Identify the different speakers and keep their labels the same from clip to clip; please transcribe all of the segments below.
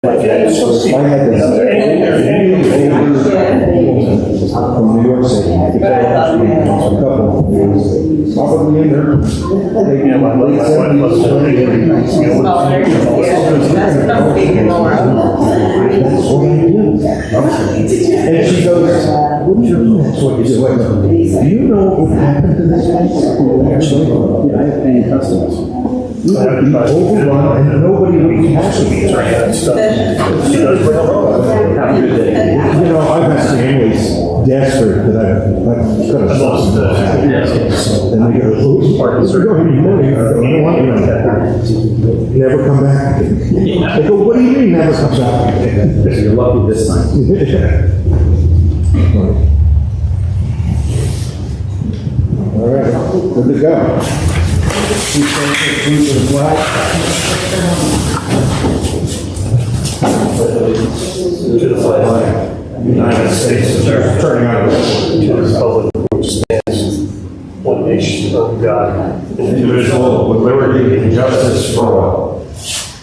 Speaker 1: I had this from New York City. A couple probably in there. And she goes, what do you mean that's what you do? Do you know what happened to this place? Actually, I have paying customers. Overrun and nobody would be happy. You know, I've had families desperate that I've got a son. And they go, we're going to be moving. I don't want you to never come back again. They go, what do you mean never come back again? You're lucky this time. All right, good to go.
Speaker 2: United States of America, turning on to the republic which stands one nation under God, indivisible with liberty and justice for all.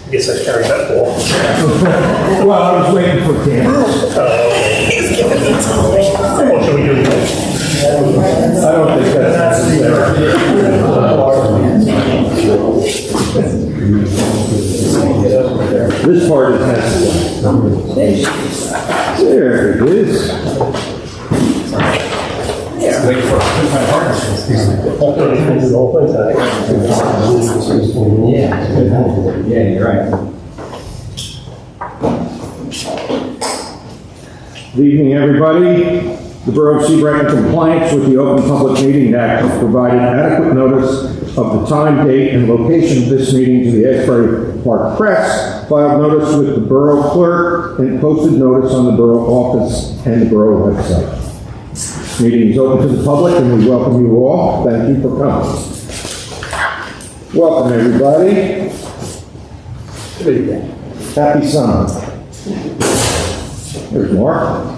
Speaker 2: I guess I carried that ball.
Speaker 1: Well, I was waiting for cameras.
Speaker 2: He's giving me time. What should we do next?
Speaker 1: I don't think that's necessary. This part is necessary. There it is.
Speaker 2: Wait for
Speaker 3: Yeah, you're right.
Speaker 1: Good evening, everybody. The Borough of Seabright, in compliance with the Open Public Meeting Act, has provided adequate notice of the time, date, and location of this meeting to the Asbury Park Press, filed notice with the Borough Clerk, and posted notice on the Borough office and the Borough website. This meeting is open to the public, and we welcome you all. Thank you for coming. Welcome, everybody. Good evening. Happy summer. There's Mark.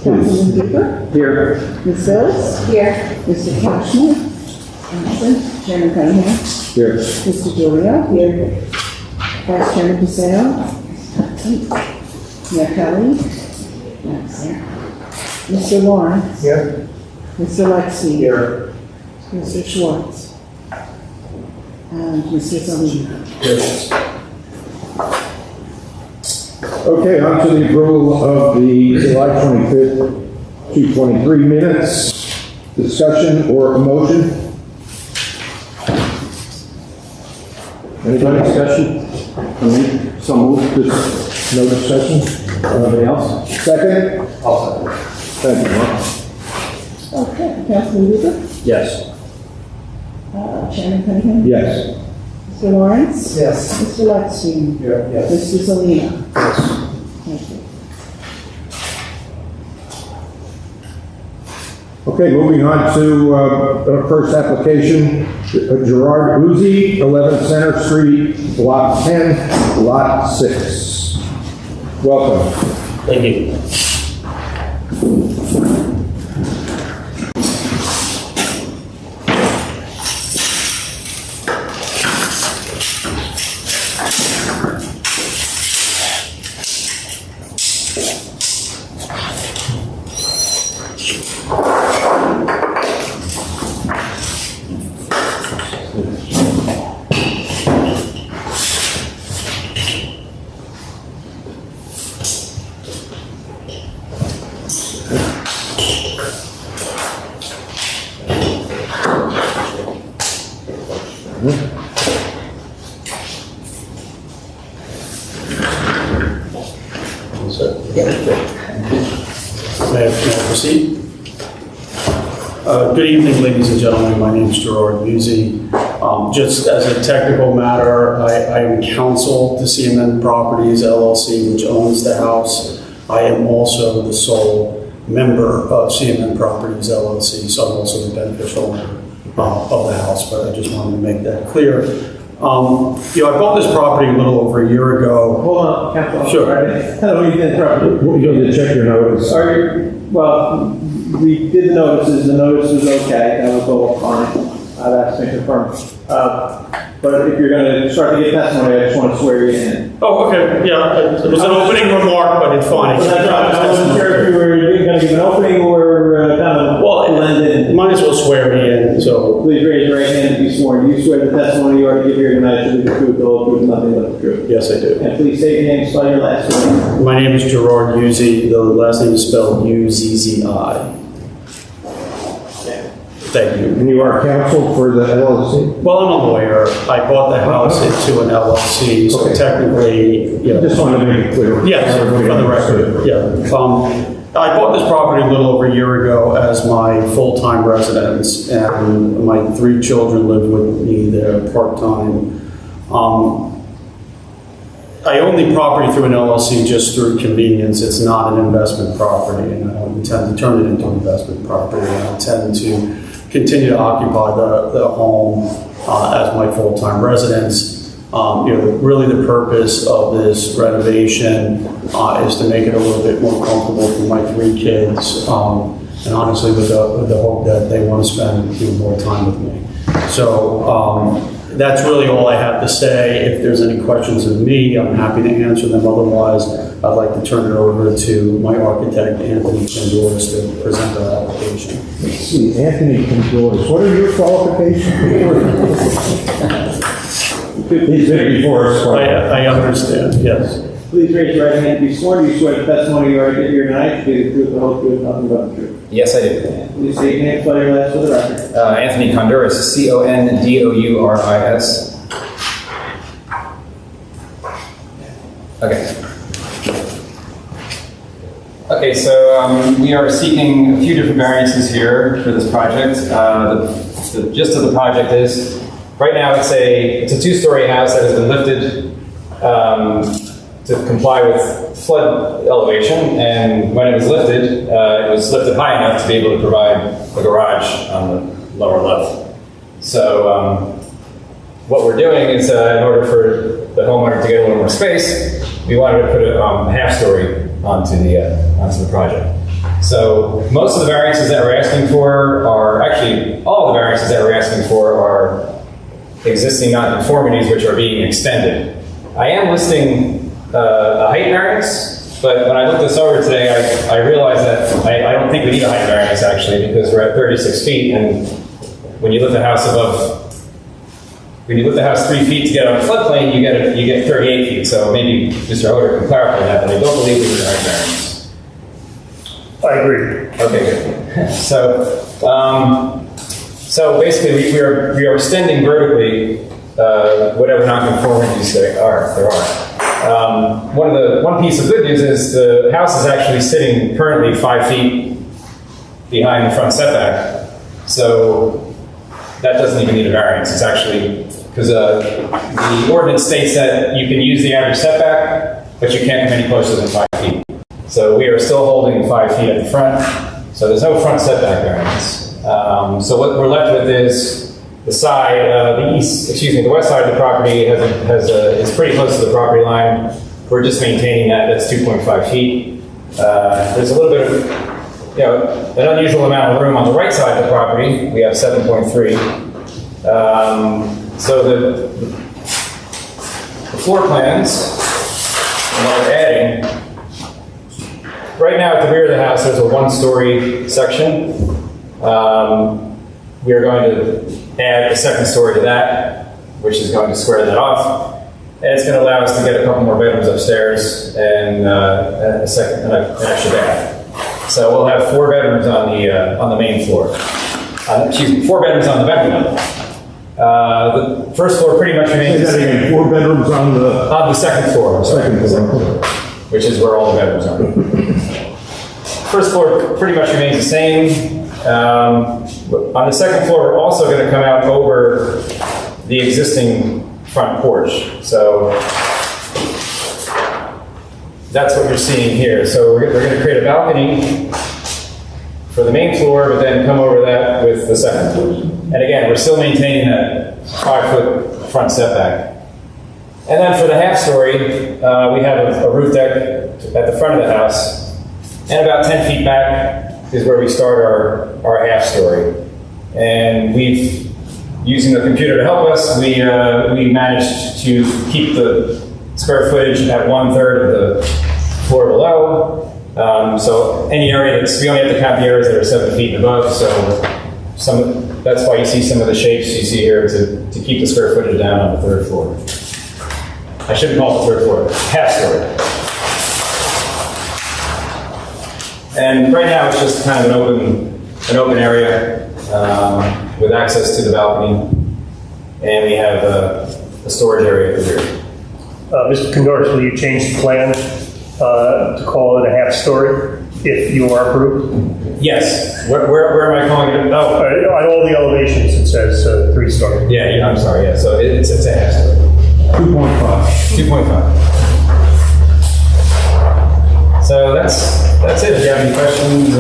Speaker 4: Councilman Bieber?
Speaker 1: Here.
Speaker 4: Ms. Phillips? Here. Mr. Cashman? Absent. Chairman Cunningham?
Speaker 1: Here.
Speaker 4: Mr. Julia? Here. Vice Chairman Paseo? Absent. Mayor Kelly? Absent. Mr. Lawrence?
Speaker 2: Here.
Speaker 4: Mr. Lexi?
Speaker 2: Here.
Speaker 4: Mr. Schwartz? And Mr. Salina?
Speaker 1: Okay, on to the approval of the July 25th, 2023 minutes. Discussion or a motion? Anybody discussion? So moved. No discussion? Anybody else? Second?
Speaker 3: I'll second.
Speaker 1: Thank you, Mark.
Speaker 4: Okay. Councilman Bieber?
Speaker 3: Yes.
Speaker 4: Chairman Cunningham?
Speaker 1: Yes.
Speaker 4: Mr. Lawrence?
Speaker 2: Yes.
Speaker 4: Mr. Lexi?
Speaker 2: Yes.
Speaker 4: Mr. Salina?
Speaker 1: Yes.
Speaker 4: Thank you.
Speaker 1: Okay, moving on to our first application, Gerard Uzi, 11 Center Street, Block 10, Lot 6. Welcome.
Speaker 2: Thank you.
Speaker 5: May I proceed? Good evening, ladies and gentlemen. My name is Gerard Musi. Just as a technical matter, I am counsel to CMN Properties LLC, which owns the house. I am also the sole member of CMN Properties LLC, so I'm also the beneficial owner of the house, but I just wanted to make that clear. I bought this property a little over a year ago.
Speaker 3: Hold on, Council.
Speaker 5: Sure.
Speaker 3: I don't need to interrupt you.
Speaker 1: You need to check your notice.
Speaker 3: Well, we did the notices. The notice was okay. That was all fine. I've asked to confirm. But if you're gonna start to get testimony, I just want to swear you in.
Speaker 5: Oh, okay, yeah, it was an opening remark, but it's fine.
Speaker 3: But that's right, I wasn't sure if you were gonna give an opening or kind of
Speaker 5: Well,
Speaker 3: blend in.
Speaker 5: might as well swear me in, so.
Speaker 3: Please raise your right hand and be sworn. Do you swear the testimony you are to give here tonight should be the truth, the whole truth, and nothing but the truth?
Speaker 5: Yes, I do.
Speaker 3: And please state your name, spell your last name.
Speaker 5: My name is Gerard Uzzi. The last name is spelled U-Z-Z-I. Thank you.
Speaker 1: And you are counsel for the LLC?
Speaker 5: Well, I'm a lawyer. I bought the house into an LLC, so
Speaker 1: Okay.
Speaker 5: technically, you know.
Speaker 1: Just wanted to make it clear.
Speaker 5: Yes, for
Speaker 1: Everybody
Speaker 5: the record,
Speaker 1: understood.
Speaker 5: yeah. I bought this property a little over a year ago as my full-time residence, and my 3 children live with me there part-time. I own the property through an LLC just through convenience. It's not an investment property, and I don't intend to turn it into an investment property. I intend to continue to occupy the home as my full-time residence. Really the purpose of this renovation is to make it a little bit more comfortable for my 3 kids, and honestly with the hope that they want to spend more time with me. So that's really all I have to say. If there's any questions of me, I'm happy to answer them. Otherwise, I'd like to turn it over to my architect, Anthony Pandouris, to present our application.
Speaker 1: Let's see, Anthony Pandouris, what are your qualifications? He's been before us.
Speaker 5: I understand, yes.
Speaker 3: Please raise your right hand and be sworn. Do you swear the testimony you are to give here tonight should be the truth, the whole truth, and nothing but the truth?
Speaker 6: Yes, I do.
Speaker 3: Please state your name, spell your last for the record.
Speaker 6: Anthony Condouris, C-O-N-D-O-U-R-I-S. Okay. Okay, so we are seeking a few different variances here for this project. The gist of the project is, right now it's a 2-story house that has been lifted to comply with flood elevation, and when it was lifted high enough to be able to provide a garage on the lower level. So what we're doing is, in order for the homeowner to get a little more space, we wanted to put a half-story onto the project. So most of the variances that we're asking for are, actually, all the variances that we're asking for are existing nonconformities which are being extended. I am listing a height variance, but when I looked this over today, I realized that I don't think we need a height variance actually, because we're at 36 feet, and when you lift the house 3 feet to get on a floodplain, you get 38 feet. So maybe Mr. Oder can clarify that, but I don't believe we need a height variance.
Speaker 2: I agree.
Speaker 6: Okay, good. So basically, we are extending vertically whatever nonconformities there are. One piece of good news is the house is actually sitting currently 5 feet behind the front setback, so that doesn't even need a variance. It's actually, because the ordinance states that you can use the average setback, but you can't come any closer than 5 feet. So we are still holding 5 feet at the front, so there's no front setback variance. So what we're left with is the side, the west side of the property is pretty close to the property line. We're just maintaining that. That's 2.5 feet. There's a little bit of, an unusual amount of room on the right side of the property. We have 7.3. So the floor plans, what we're adding, right now at the rear of the house, there's a 1-story section. We are going to add a 2nd story to that, which is going to square that off. And it's going to allow us to get a couple more bedrooms upstairs and an extra bath. So we'll have 4 bedrooms on the main floor. 4 bedrooms on the bedroom level. The first floor pretty much remains the same.
Speaker 1: Again, 4 bedrooms on the
Speaker 6: 2nd floor.
Speaker 1: second floor.
Speaker 6: Which is where all the bedrooms are. First floor pretty much remains the same. On the 2nd floor, we're also going to come out over the existing front porch. So that's what you're seeing here. So we're going to create a balcony for the main floor, but then come over that with the 2nd floor. And again, we're still maintaining that 5-foot front setback. And then for the half-story, we have a roof deck at the front of the house, and about 10 feet back is where we start our half-story. And we've using the computer to help us, we managed to keep the square footage at 1/3 of the floor below. So any area we only have to count the areas that are 7 feet and above. So that's why you see some of the shapes you see here to keep the square footage down on the 3rd floor. I shouldn't call it the 3rd floor, half story. And right now it's just kind of an open area with access to the balcony, and we have a storage area over here.
Speaker 2: Mr. Condoris, will you change the plan to call it a half story if you are approved?
Speaker 6: Yes. Where am I calling it? Oh,
Speaker 2: On all the elevations, it says 3-story.
Speaker 6: yeah. I'm sorry. Yeah. So it's a half story.
Speaker 1: 2.5.
Speaker 6: 2.5. So that's it. If you have any questions,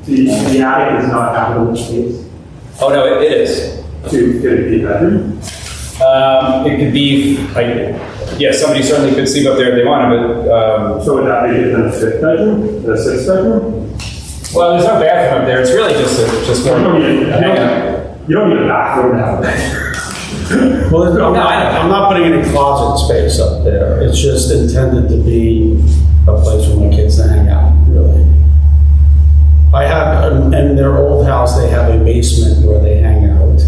Speaker 2: The attic is not habitable space.
Speaker 6: oh no, it is.
Speaker 2: Could it be a bedroom?
Speaker 6: It could be. Somebody certainly could sleep up there if they wanted, but
Speaker 2: So would that make it a 5th bedroom, a 6th bedroom?
Speaker 6: well, there's no bathroom up there. It's really just more.
Speaker 2: You don't need a bathroom to have a bedroom.
Speaker 5: Well,
Speaker 6: No, I know.
Speaker 5: I'm not putting any closet space up there. It's just intended to be a place for my kids to hang out, really. I have, in their old house, they have a basement where they hang out.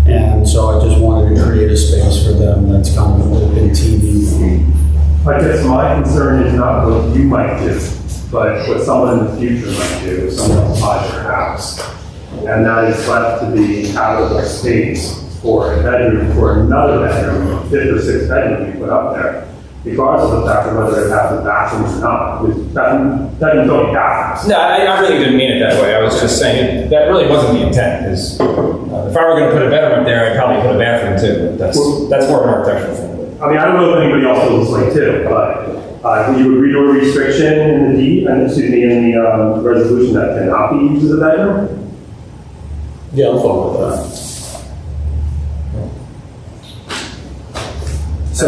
Speaker 5: And so I just wanted to create a space for them that's kind of an open TV room.
Speaker 2: I guess my concern is not what you might do, but what someone in the future might do if someone else buys your house. And that is left to be habitable space for a bedroom, for another bedroom, a 5th or 6th bedroom you put up there, regardless of the fact of whether it has a bathroom or not. Because bedrooms don't need bathrooms.
Speaker 6: No, I really didn't mean it that way. I was just saying that really wasn't the intent. Is if I were going to put a bedroom up there, I'd probably put a bathroom too. But that's more of an architectural thing.
Speaker 2: I mean, I don't know if anybody else feels this way too, but do you agree to a restriction in the deed, and excuse me, in the resolution that cannot be used as a bedroom?
Speaker 5: Yeah, I'm fine with that.
Speaker 2: So,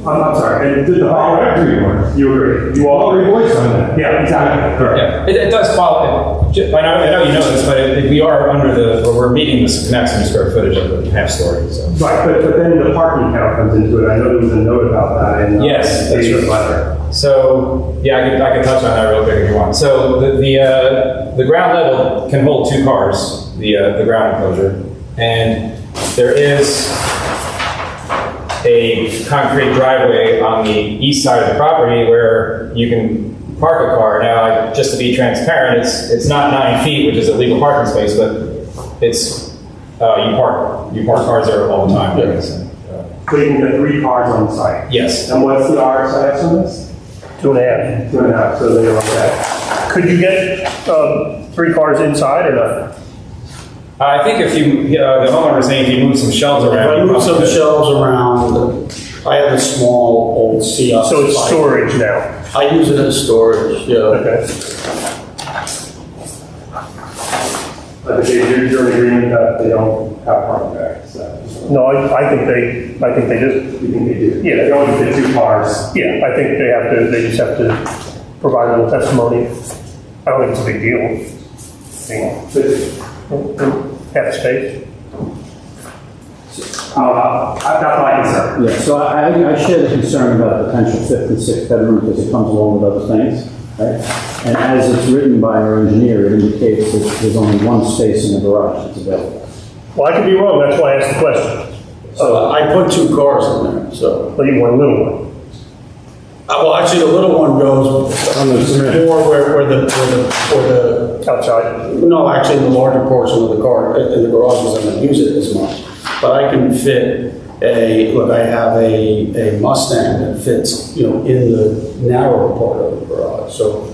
Speaker 2: I'm sorry, and did the
Speaker 1: I agree, Mark.
Speaker 2: You agree? You all
Speaker 1: All
Speaker 2: agree?
Speaker 1: your voice on that.
Speaker 2: Yeah, exactly. Correct.
Speaker 6: Yeah, it does follow. I know you know this, but we are we're meeting this maximum square footage of the half story. So.
Speaker 2: Right, but then the parking count comes into it. I know there was a note about that in
Speaker 6: Yes, that's
Speaker 2: David's
Speaker 6: right.
Speaker 2: letter.
Speaker 6: So yeah, I can touch on that real quick if you want. So the ground level can hold 2 cars, the ground enclosure, and there is a concrete driveway on the east side of the property where you can park a car. Now, just to be transparent, it's not 9 feet, which is a legal parking space, but it's you park cars there all the time. I guess.
Speaker 2: So you can get 3 cars on site.
Speaker 6: Yes.
Speaker 2: And what's the RSIS on this? 2.5. 2.5, so they're okay. Could you get 3 cars inside or not?
Speaker 6: I think if the homeowner was saying if you move some shelves
Speaker 5: If
Speaker 6: around.
Speaker 5: I
Speaker 6: you
Speaker 5: move some
Speaker 6: probably could.
Speaker 5: shelves around, I have a small old CI.
Speaker 2: So it's storage now?
Speaker 5: I use it as storage, yeah.
Speaker 2: Okay. But you're in agreement that they don't have parking bags? No, I think they do. You think they do? Yeah, they only fit 2 cars. Yeah, I think they just have to provide a little testimony. I don't think it's a big deal. Have space. That's my concern.
Speaker 7: Yeah, so I share the concern about potential 5th and 6th bedroom because it comes along with other things, right? And as it's written by our engineer, it indicates that there's only 1 space in the garage that's available.
Speaker 2: Well, I could be wrong, that's why I asked the question.
Speaker 5: So I put 2 cars in there, so.
Speaker 2: But you want a little one.
Speaker 5: Well, actually, the little one goes
Speaker 1: On the cement.
Speaker 5: more where the
Speaker 2: Outside.
Speaker 5: no, actually, in the larger portion of the car, in the garage, because I don't use it as much. But I can fit I have a Mustang that fits, in the narrower part of the garage, so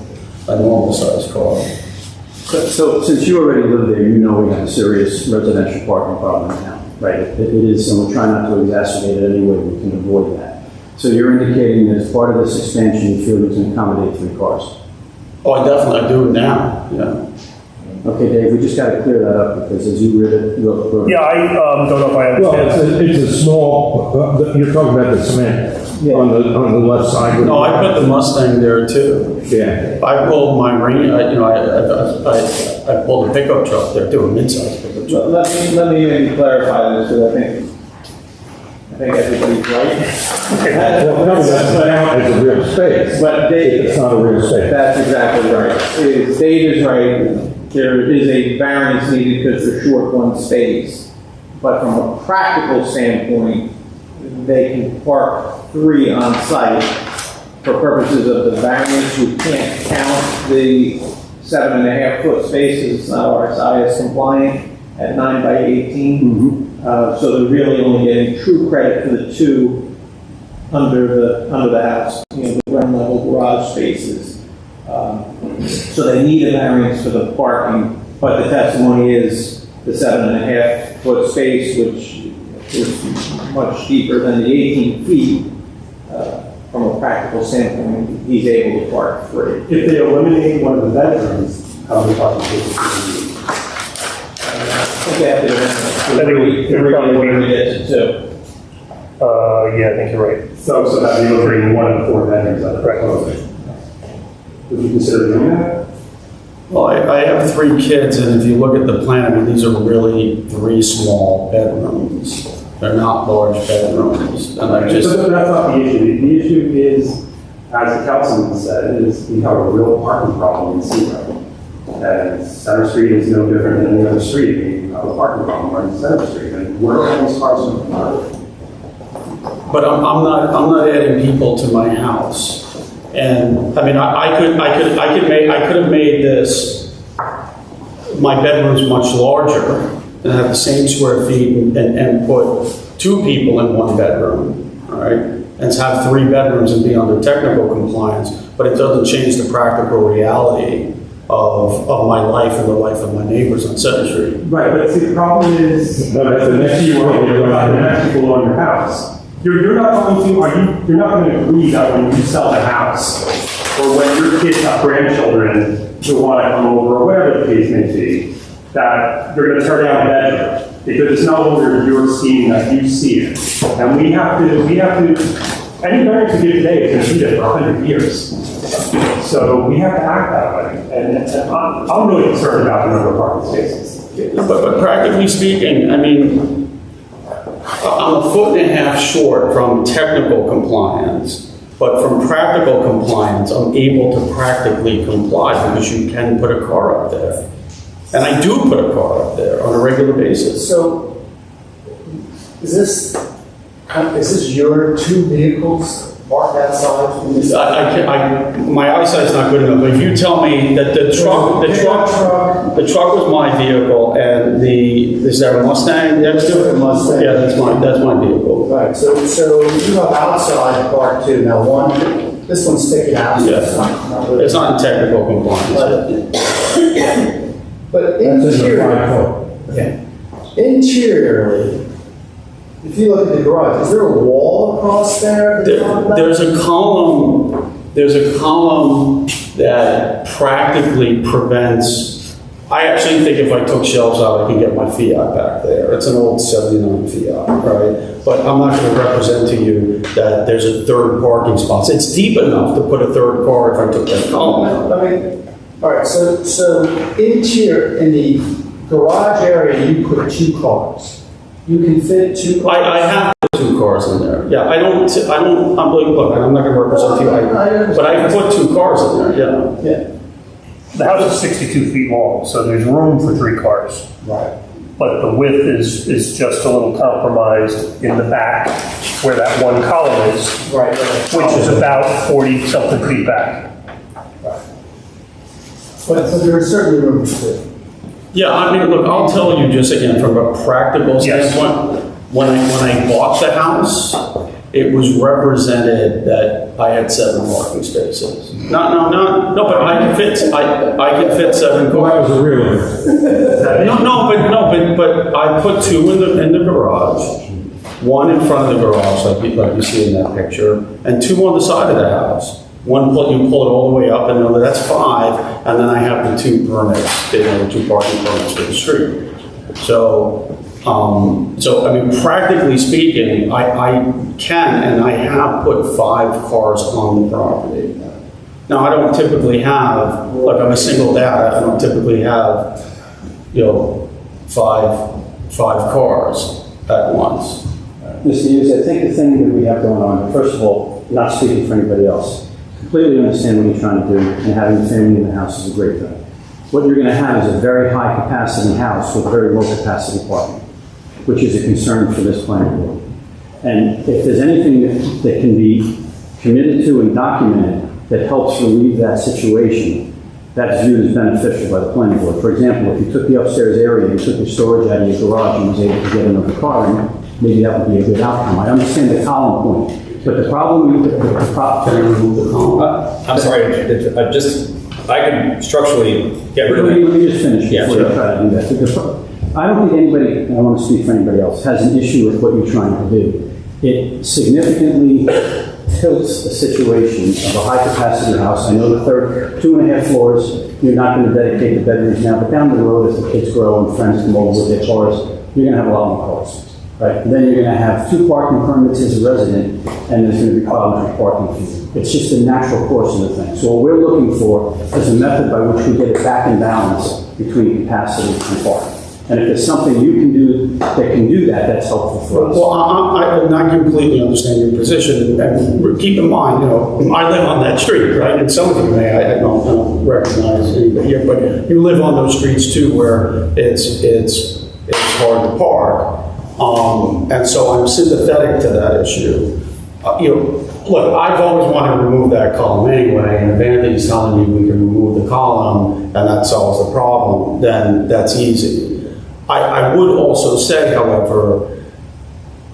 Speaker 5: a normal sized car.
Speaker 7: So since you already live there, you know we have a serious residential parking problem in town, right? It is, and we're trying not to exacerbate it any way we can avoid that. So you're indicating that as part of this expansion, you feel you can accommodate 3 cars?
Speaker 5: Oh, I definitely do it now, yeah.
Speaker 7: Okay, Dave, we just got to clear that up because as you read it,
Speaker 2: Yeah, I don't know if I
Speaker 1: Well,
Speaker 2: understand.
Speaker 1: it's a small, you're talking about the cement
Speaker 7: Yeah.
Speaker 1: on the left side.
Speaker 5: No, I put the Mustang there too.
Speaker 1: Yeah.
Speaker 5: I pulled my I pulled a pickup truck there too, a mid-sized pickup
Speaker 3: Let me maybe clarify this, because I think everybody's right.
Speaker 1: Well, no, that's not as a real space.
Speaker 3: But Dave,
Speaker 1: It's not a real space.
Speaker 3: that's exactly right. Dave is right, there is a variance needed because they're short one space. But from a practical standpoint, they can park 3 on site. For purposes of the variance, we can't count the 7.5-foot spaces, it's not RSIS compliant at 9 by 18. So they're really only getting true credit for the 2 under the house, the ground level garage spaces. So they need a variance for the parking, but the testimony is the 7.5-foot space, which is much deeper than the 18 feet. From a practical standpoint, he's able to park 3.
Speaker 2: If they eliminate one of the bedrooms, how many parking spaces do you need?
Speaker 3: I think
Speaker 2: You're probably
Speaker 3: we get to 2.
Speaker 2: Yeah, I think you're right. So that you're bringing 1 of the 4 bedrooms out of the proposal. Would you consider doing that?
Speaker 5: Well, I have 3 kids, and if you look at the plan, I mean, these are really 3 small bedrooms. They're not large bedrooms, and I just...
Speaker 2: So that's not the issue. The issue is, as the councilman said, is we have a real parking problem in Seabright. And Center Street is no different than any other street. We have a parking problem on Center Street, and where are those cars going to park?
Speaker 5: But I'm not adding people to my house. And, I mean, I could have made this, my bedroom's much larger, and have the same square feet and put 2 people in 1 bedroom, all right? And have 3 bedrooms and be under technical compliance, but it doesn't change the practical reality of my life and the life of my neighbors on Center Street.
Speaker 2: Right, but see, the problem is,
Speaker 1: No, that's the next
Speaker 2: you
Speaker 1: point.
Speaker 2: you're allowed to have people on your house. You're not going to, you're not going to agree that when you sell the house, or when your kids have grandchildren who want to come over, or whatever the case may be, that you're going to turn down a bedroom, because it's no longer your scheme that you see it. And we have to, any variance we give today is going to be there for 100 years. So we have to act that way. And I'm really concerned about the number of parking spaces.
Speaker 5: But practically speaking, I mean, I'm a 1.5 foot short from technical compliance, but from practical compliance, I'm able to practically comply because you can put a car up there. And I do put a car up there on a regular basis.
Speaker 8: So, is this your 2 vehicles parked outside?
Speaker 5: My eyesight's not good enough, but if you tell me that the truck was my vehicle, and is there a Mustang next to it?
Speaker 8: Mustang.
Speaker 5: Yeah, that's my vehicle.
Speaker 8: Right, so you have outside parked too. Now this one's sticking out. So
Speaker 5: Yes.
Speaker 8: it's not really-
Speaker 5: It's not in technical compliance.
Speaker 8: But
Speaker 1: That's in the
Speaker 8: interior,
Speaker 1: 5 foot.
Speaker 8: interiorly, if you look at the garage, is there a wall across there?
Speaker 5: There's a column that practically prevents, I actually think if I took shelves out, I could get my Fiat back there. It's an old 79 Fiat, right? But I'm not going to represent to you that there's a 3rd parking spot. It's deep enough to put a 3rd car if I took that column out.
Speaker 8: I mean, all right, so interior, in the garage area, you put 2 cars. You can fit 2 cars?
Speaker 5: I have put 2 cars in there. Yeah, I'm like, look, I'm not going to represent you, but I put 2 cars in there, yeah.
Speaker 8: Yeah.
Speaker 2: The house is 62 feet long, so there's room for 3 cars.
Speaker 8: Right.
Speaker 2: But the width is just a little compromised in the back where that 1 column is,
Speaker 8: Right.
Speaker 2: which is about 40-something feet back.
Speaker 8: But so there is certainly room to fit.
Speaker 5: Yeah, I mean, look, I'll tell you just again, from a practical
Speaker 2: Yes.
Speaker 5: standpoint, when I bought the house, it was represented that I had 7 parking spaces. No, but I can fit 7
Speaker 1: Well, that
Speaker 5: cars.
Speaker 1: was a real
Speaker 5: But I put 2 in the garage, 1 in front of the garage, like you see in that picture, and 2 on the side of the house. One, you pull it all the way up, and that's 5, and then I have the 2 permits, the 2 parking permits for the street. So I mean, practically speaking, I can and I have put 5 cars on the property. Now, I don't typically have, like I'm a single dad, I don't typically have, five cars at once.
Speaker 7: Mr. Hughes, I think the thing that we have going on, first of all, not speaking for anybody else, completely understand what you're trying to do, and having a family in the house is a great thing. What you're going to have is a very high capacity house with very low capacity parking, which is a concern for this planning board. And if there's anything that can be committed to and documented that helps relieve that situation, that's viewed as beneficial by the planning board. For example, if you took the upstairs area and took your storage out of your garage and was able to get another car in, maybe that would be a good outcome. I understand the column point, but the problem with the
Speaker 5: Can I remove the column?
Speaker 6: I'm sorry, I can structurally get rid of
Speaker 7: Let
Speaker 6: it.
Speaker 7: me just finish
Speaker 6: Yeah,
Speaker 7: before you
Speaker 6: sure.
Speaker 7: try to do that. Because I don't think anybody, I don't want to speak for anybody else, has an issue with what you're trying to do. It significantly tilts the situation of a high-capacity house. I know the third, 2.5 floors, you're not going to dedicate the bedrooms now, but down the road, as the kids grow and friends come over with their cars, you're going to have a lot more cars, right? And then you're going to have 2 parking permits as a resident, and there's going to be problems with parking fees. It's just a natural course of the thing. So what we're looking for is a method by which we get it back in balance between capacity and parking. And if there's something you can do that can do that, that's helpful for us.
Speaker 5: Well, I completely understand your position, and keep in mind, I live on that street, right? And some of you may, I don't recognize anybody here, but you live on those streets too, where it's hard to park. And so I'm sympathetic to that issue. Look, I've always wanted to remove that column anyway, and if Andy's telling me we can remove the column and that solves the problem, then that's easy. I would also say, however,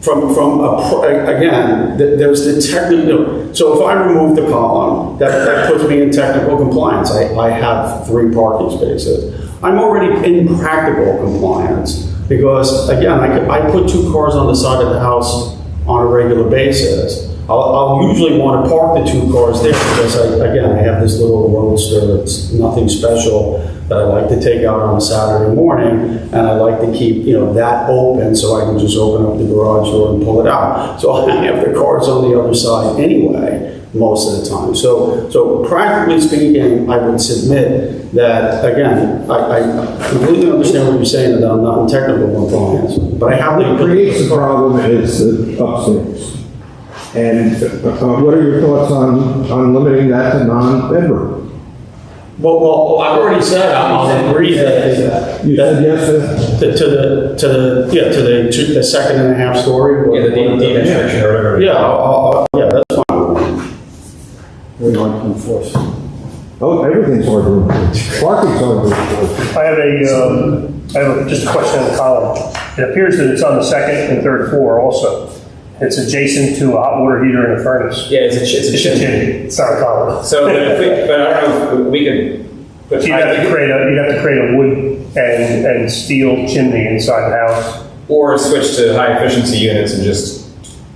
Speaker 5: again, there's the technical, so if I remove the column, that puts me in technical compliance. I have 3 parking spaces. I'm already in practical compliance because, again, I put 2 cars on the side of the house on a regular basis. I'll usually want to park the 2 cars there because, I have this little roadster. It's nothing special that I like to take out on a Saturday morning, and I like to keep, that open so I can just open up the garage door and pull it out. So I have the cars on the other side anyway, most of the time. So practically speaking, I would submit that, again, I completely understand what you're saying, that I'm not in technical compliance, but I have
Speaker 1: What
Speaker 5: to.
Speaker 1: creates the problem is the upstairs. And what are your thoughts on limiting that to non-bedroom?
Speaker 5: Well, I've already said I'll agree that.
Speaker 1: You said yes
Speaker 5: To the second and a half story.
Speaker 6: Yeah, the deed restriction or whatever.
Speaker 5: Yeah, that's fine.
Speaker 7: We're going to enforce.
Speaker 1: Oh, everything's hard to enforce. Parking's hard to enforce.
Speaker 2: I have just a question on the column. It appears that it's on the 2nd and 3rd floor also. It's adjacent to a hot water heater and a furnace.
Speaker 6: Yeah, it's a chimney.
Speaker 2: It's not a column.
Speaker 6: So, but I don't know if we could put.
Speaker 2: So you'd have to create a wood and steel chimney inside the house.
Speaker 6: Or switch to high efficiency units and just,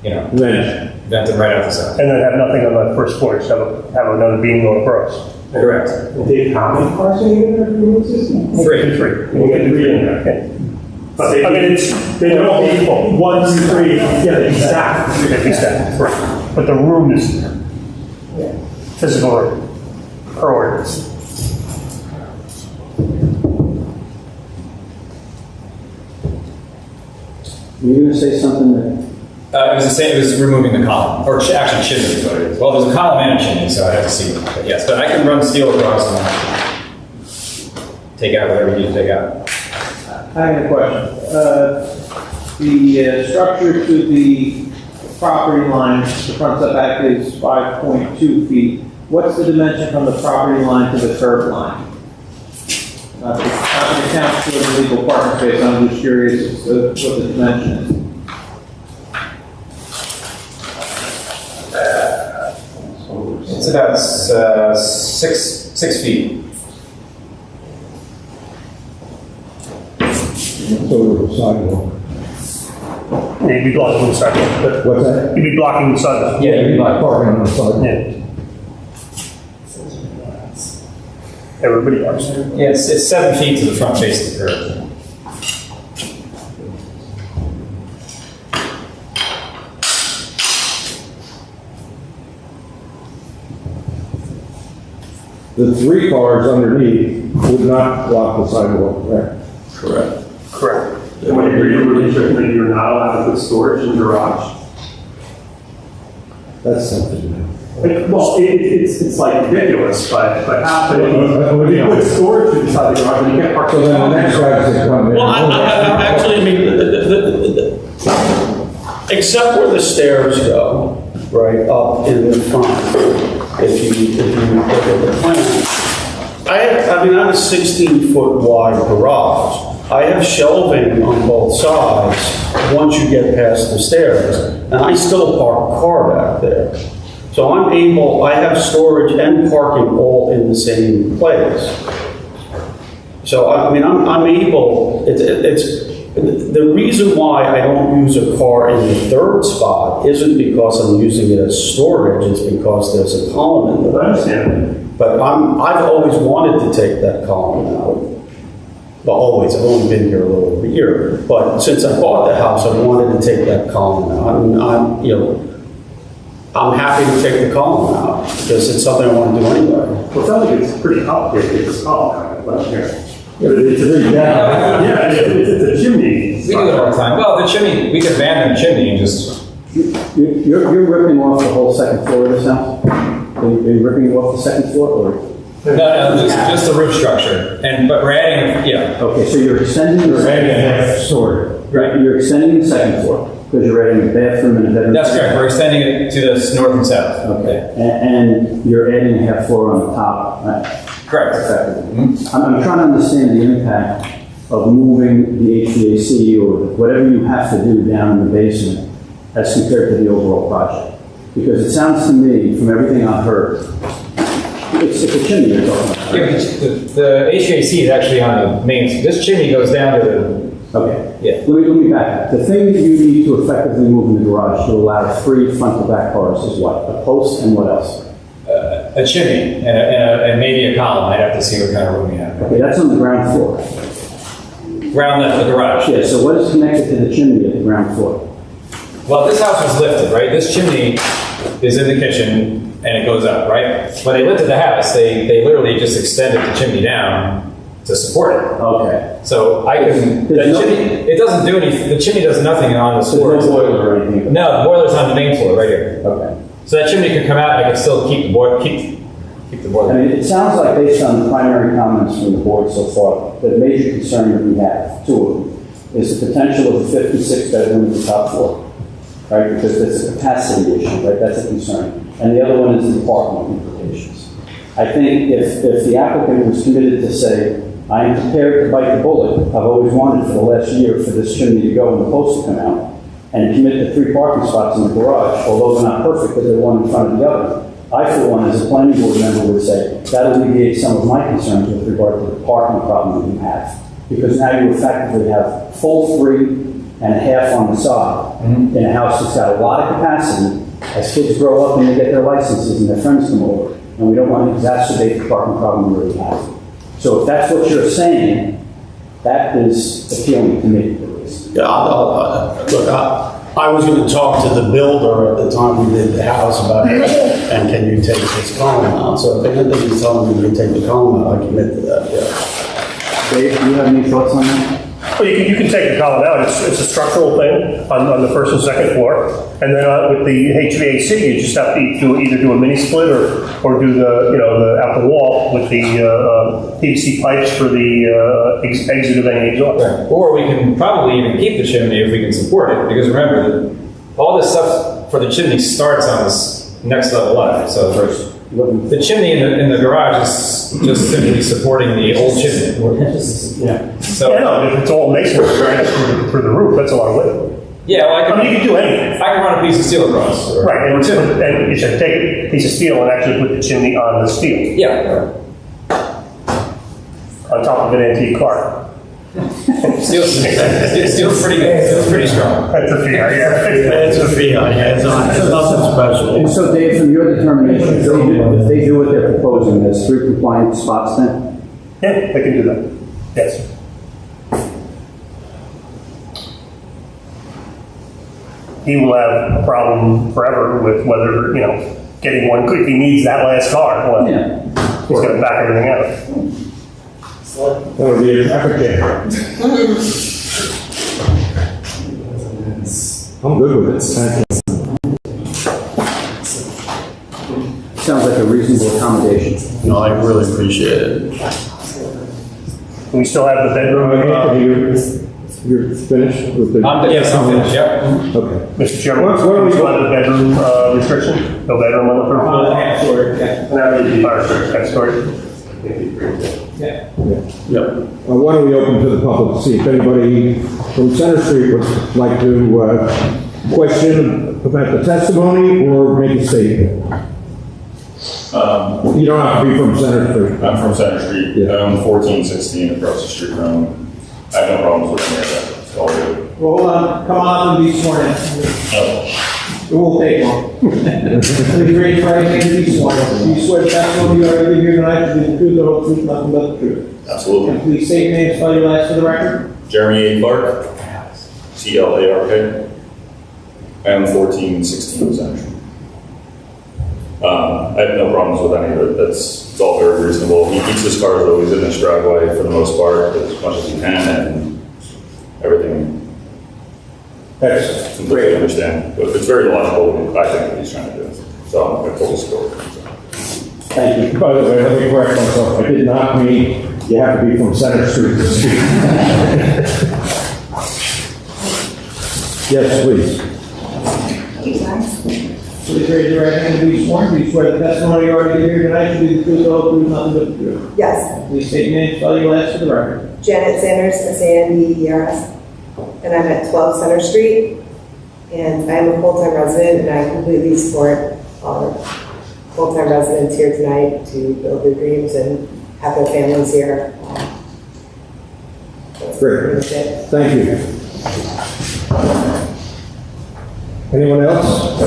Speaker 6: vent them right out the side.
Speaker 2: And then have nothing on the first floor, just have another beam going across.
Speaker 6: Correct.
Speaker 3: Dave, how many cars are you going to remove this?
Speaker 6: 3.
Speaker 2: We'll get 3 in there. Okay. But they don't be equal. 1, 2, 3. Yeah, they'd be stacked. They'd be stacked. Right. But the room is physical ordinance.
Speaker 7: Were you going to say something that?
Speaker 6: It was the same. It was removing the column, or actually chimney is what it is. Well, there's a column and a chimney, so I'd have to see. But yes, but I can run steel across and take out whatever you need to take out.
Speaker 3: I have a question. The structure to the property line, the front setback is 5.2 feet. What's the dimension from the property line to the curb line? Not to count for the legal parking space, I'm just curious as to what the dimension is.
Speaker 6: It's about 6 feet.
Speaker 1: It's over the sidewalk.
Speaker 2: Yeah, you'd be blocking the sidewalk. But
Speaker 1: What's that?
Speaker 2: you'd be blocking the sidewalk.
Speaker 6: Yeah, you'd be like
Speaker 1: Parking on the sidewalk.
Speaker 2: Yeah. Everybody else.
Speaker 6: Yeah, it's 7 feet to the front face of the curb.
Speaker 1: The 3 cars underneath would not block the sidewalk, correct?
Speaker 5: Correct.
Speaker 2: Correct. And when you're restricting that you're not allowed to put storage in the garage?
Speaker 1: That's something new.
Speaker 2: Well, it's like ridiculous, but how can you put storage inside the garage and you can't park?
Speaker 1: So then the next guy's going to come in.
Speaker 5: Well, I actually, I mean, except where the stairs go, right, up in the front, if you look at the plan, I have a 16-foot wide garage. I have shelving on both sides once you get past the stairs, and I still park a car back there. So I have storage and parking all in the same place. So, I mean, I'm able, the reason why I don't use a car in the third spot isn't because I'm using it as storage, it's because there's a column in there.
Speaker 2: I understand.
Speaker 5: But I've always wanted to take that column out. Well, always, I've only been here a little over a year. But since I bought the house, I wanted to take that column out. I'm happy to take the column out because it's something I want to do anyway.
Speaker 2: Well, it sounds like it's pretty complicated, it's a column, but here.
Speaker 1: It's a big gap.
Speaker 2: Yeah, it's a chimney.
Speaker 6: We do it all the time. Well, the chimney, we could abandon the chimney and just,
Speaker 7: You're ripping off the whole second floor of this house? Are you ripping off the second floor, or?
Speaker 6: no, just the roof structure. But we're adding, yeah,
Speaker 7: Okay, so you're extending
Speaker 1: We're adding a
Speaker 7: the,
Speaker 1: half story.
Speaker 6: right.
Speaker 7: you're extending the second floor, because you're adding a bathroom and a bedroom.
Speaker 6: That's correct. We're extending it to the north and south.
Speaker 7: Okay, and you're adding a half floor on the top, right?
Speaker 6: Correct.
Speaker 7: Effectively. I'm trying to understand the impact of moving the HVAC or whatever you have to do down in the basement as compared to the overall project. Because it sounds to me, from everything I've heard, it's a chimney you're talking about.
Speaker 6: Yeah, but the HVAC is actually on the main, this chimney goes down to the,
Speaker 7: Okay.
Speaker 6: Yeah.
Speaker 7: Let me back up. The thing that you need to effectively move in the garage to allow 3 front to back cars is what? A post and what else?
Speaker 6: a chimney and maybe a column. I'd have to see what kind of room you have.
Speaker 7: Okay, that's on the ground floor.
Speaker 6: Ground level, the garage.
Speaker 7: Yeah, so what is connected to the chimney at the ground floor?
Speaker 6: Well, this house was lifted, right? This chimney is in the kitchen and it goes up, right? When they lifted the house, they literally just extended the chimney down to support it.
Speaker 7: Okay.
Speaker 6: So I can, the
Speaker 7: There's no-
Speaker 6: chimney, it doesn't do any, the chimney does nothing on the
Speaker 7: There's
Speaker 6: floor.
Speaker 7: no boiler or anything?
Speaker 6: No, the boiler's on the main floor, right here.
Speaker 7: Okay.
Speaker 6: So that chimney could come out and I could still keep the boiler, keep the
Speaker 7: I
Speaker 6: boiler.
Speaker 7: mean, it sounds like based on the primary comments from the board so far, the major concern that we have, 2 of them, is the potential of a 56 bedroom at the top floor, right? Because that's a capacity issue, right? That's a concern. And the other one is the parking implications. I think if the applicant was committed to say, I am prepared to bite the bullet, I've always wanted for the last year for this chimney to go and the post to come out, and commit to 3 parking spots in the garage, although they're not perfect because they're one in front of the other. I, for one, as a planning board member, would say that alleviates some of my concerns with regard to the parking problem that you have. Because now you effectively have full 3 and a half on the side in a house that's got a lot of capacity. As kids grow up and they get their licenses and their friends come over, and we don't want to exacerbate the parking problem we already have. So if that's what you're saying, that is appealing to me, at least.
Speaker 5: Yeah, look, I was going to talk to the builder at the time we did the house about it, and can you take this column out? So if anything's telling me you can take the column out, I commit to that, yeah.
Speaker 7: Dave, do you have any thoughts on that?
Speaker 2: Well, you can take the column out. It's a structural thing on the first and second floor. And then with the HVAC, you just have to either do a mini split or do the out the wall with the PVC pipes for the exit of any exhaust.
Speaker 6: Right. Or we can probably even keep the chimney if we can support it, because remember, all this stuff for the chimney starts on this next level up. So first, the chimney in the garage is just simply supporting the old chimney.
Speaker 7: Yeah.
Speaker 6: So
Speaker 2: Yeah, no, if it's all masonry right for the roof, that's a lot of weight.
Speaker 6: yeah, well,
Speaker 2: I mean, you can do anything.
Speaker 6: I can run a piece of steel across. Or,
Speaker 2: Right,
Speaker 6: or
Speaker 2: and,
Speaker 6: two.
Speaker 2: and you should take a piece of steel and actually put the chimney on the steel,
Speaker 6: Yeah.
Speaker 2: on top of an antique car.
Speaker 6: Steel's pretty good. Steel's pretty strong.
Speaker 2: That's a fear, yeah.
Speaker 5: It's a fee, it's nothing special.
Speaker 7: And so, Dave, from your determination, if they do what they're proposing, there's 3 compliant spots then?
Speaker 2: Yeah, they can do that, yes. He will have a problem forever with whether, getting one, if he needs that last car, well,
Speaker 7: Yeah.
Speaker 2: he's gonna back everything out.
Speaker 1: That would be a traffic jam. I'm good with it. Thank you.
Speaker 7: Sounds like a reasonable accommodation.
Speaker 5: No, I really appreciate it.
Speaker 2: We still have the bedroom.
Speaker 1: Anthony, you're finished with the?
Speaker 6: Yes, I'm finished, yep.
Speaker 1: Okay.
Speaker 2: Mr. Chairman,
Speaker 1: What are we-
Speaker 2: we still have the bedroom restriction? No bedroom on the front floor?
Speaker 3: half story, yeah.
Speaker 2: And that would be fire service, next story?
Speaker 3: Yeah.
Speaker 5: Yep.
Speaker 1: Why don't we open to the public to see if anybody from Center Street would like to question about the testimony or make a statement? You don't have to be from Center Street.
Speaker 9: I'm from Center Street.
Speaker 1: Yeah.
Speaker 9: I own 1416 across the street from. I have no problems with any of that. It's all good.
Speaker 3: Well, hold on, come on up and be sworn in.
Speaker 9: Oh,
Speaker 3: It won't take long. Please raise your right hand and be sworn in. You swear the testimony you are going to give here tonight to be the truth, the whole truth, nothing but the truth.
Speaker 9: absolutely.
Speaker 3: And please state your name, spell your last for the record.
Speaker 9: Jeremy A. Clark, CLARK. I own 1416 Center Street. I have no problems with any of it. It's all very reasonable. He keeps his cars always in his driveway for the most part, as much as he can, and everything.
Speaker 3: Excellent.
Speaker 9: Completely understand, but it's very logical, I think, what he's trying to do. So I'm fully support.
Speaker 1: Thank you. By the way, let me correct myself. I did not mean you have to be from Center Street to speak. Yes, please.
Speaker 3: Please raise your right hand and be sworn. Do you swear the testimony you are going to give here tonight to be the truth, the whole truth, nothing but the truth?
Speaker 10: Yes,
Speaker 3: Please state your name, spell your last for the record.
Speaker 10: Janet Sanders, Sanders, and I'm at 12 Center Street, and I am a full-time resident, and I completely support our full-time residents here tonight to build their dreams and have their families here. That's
Speaker 1: Great.
Speaker 10: pretty much it.
Speaker 1: Thank you. Anyone else?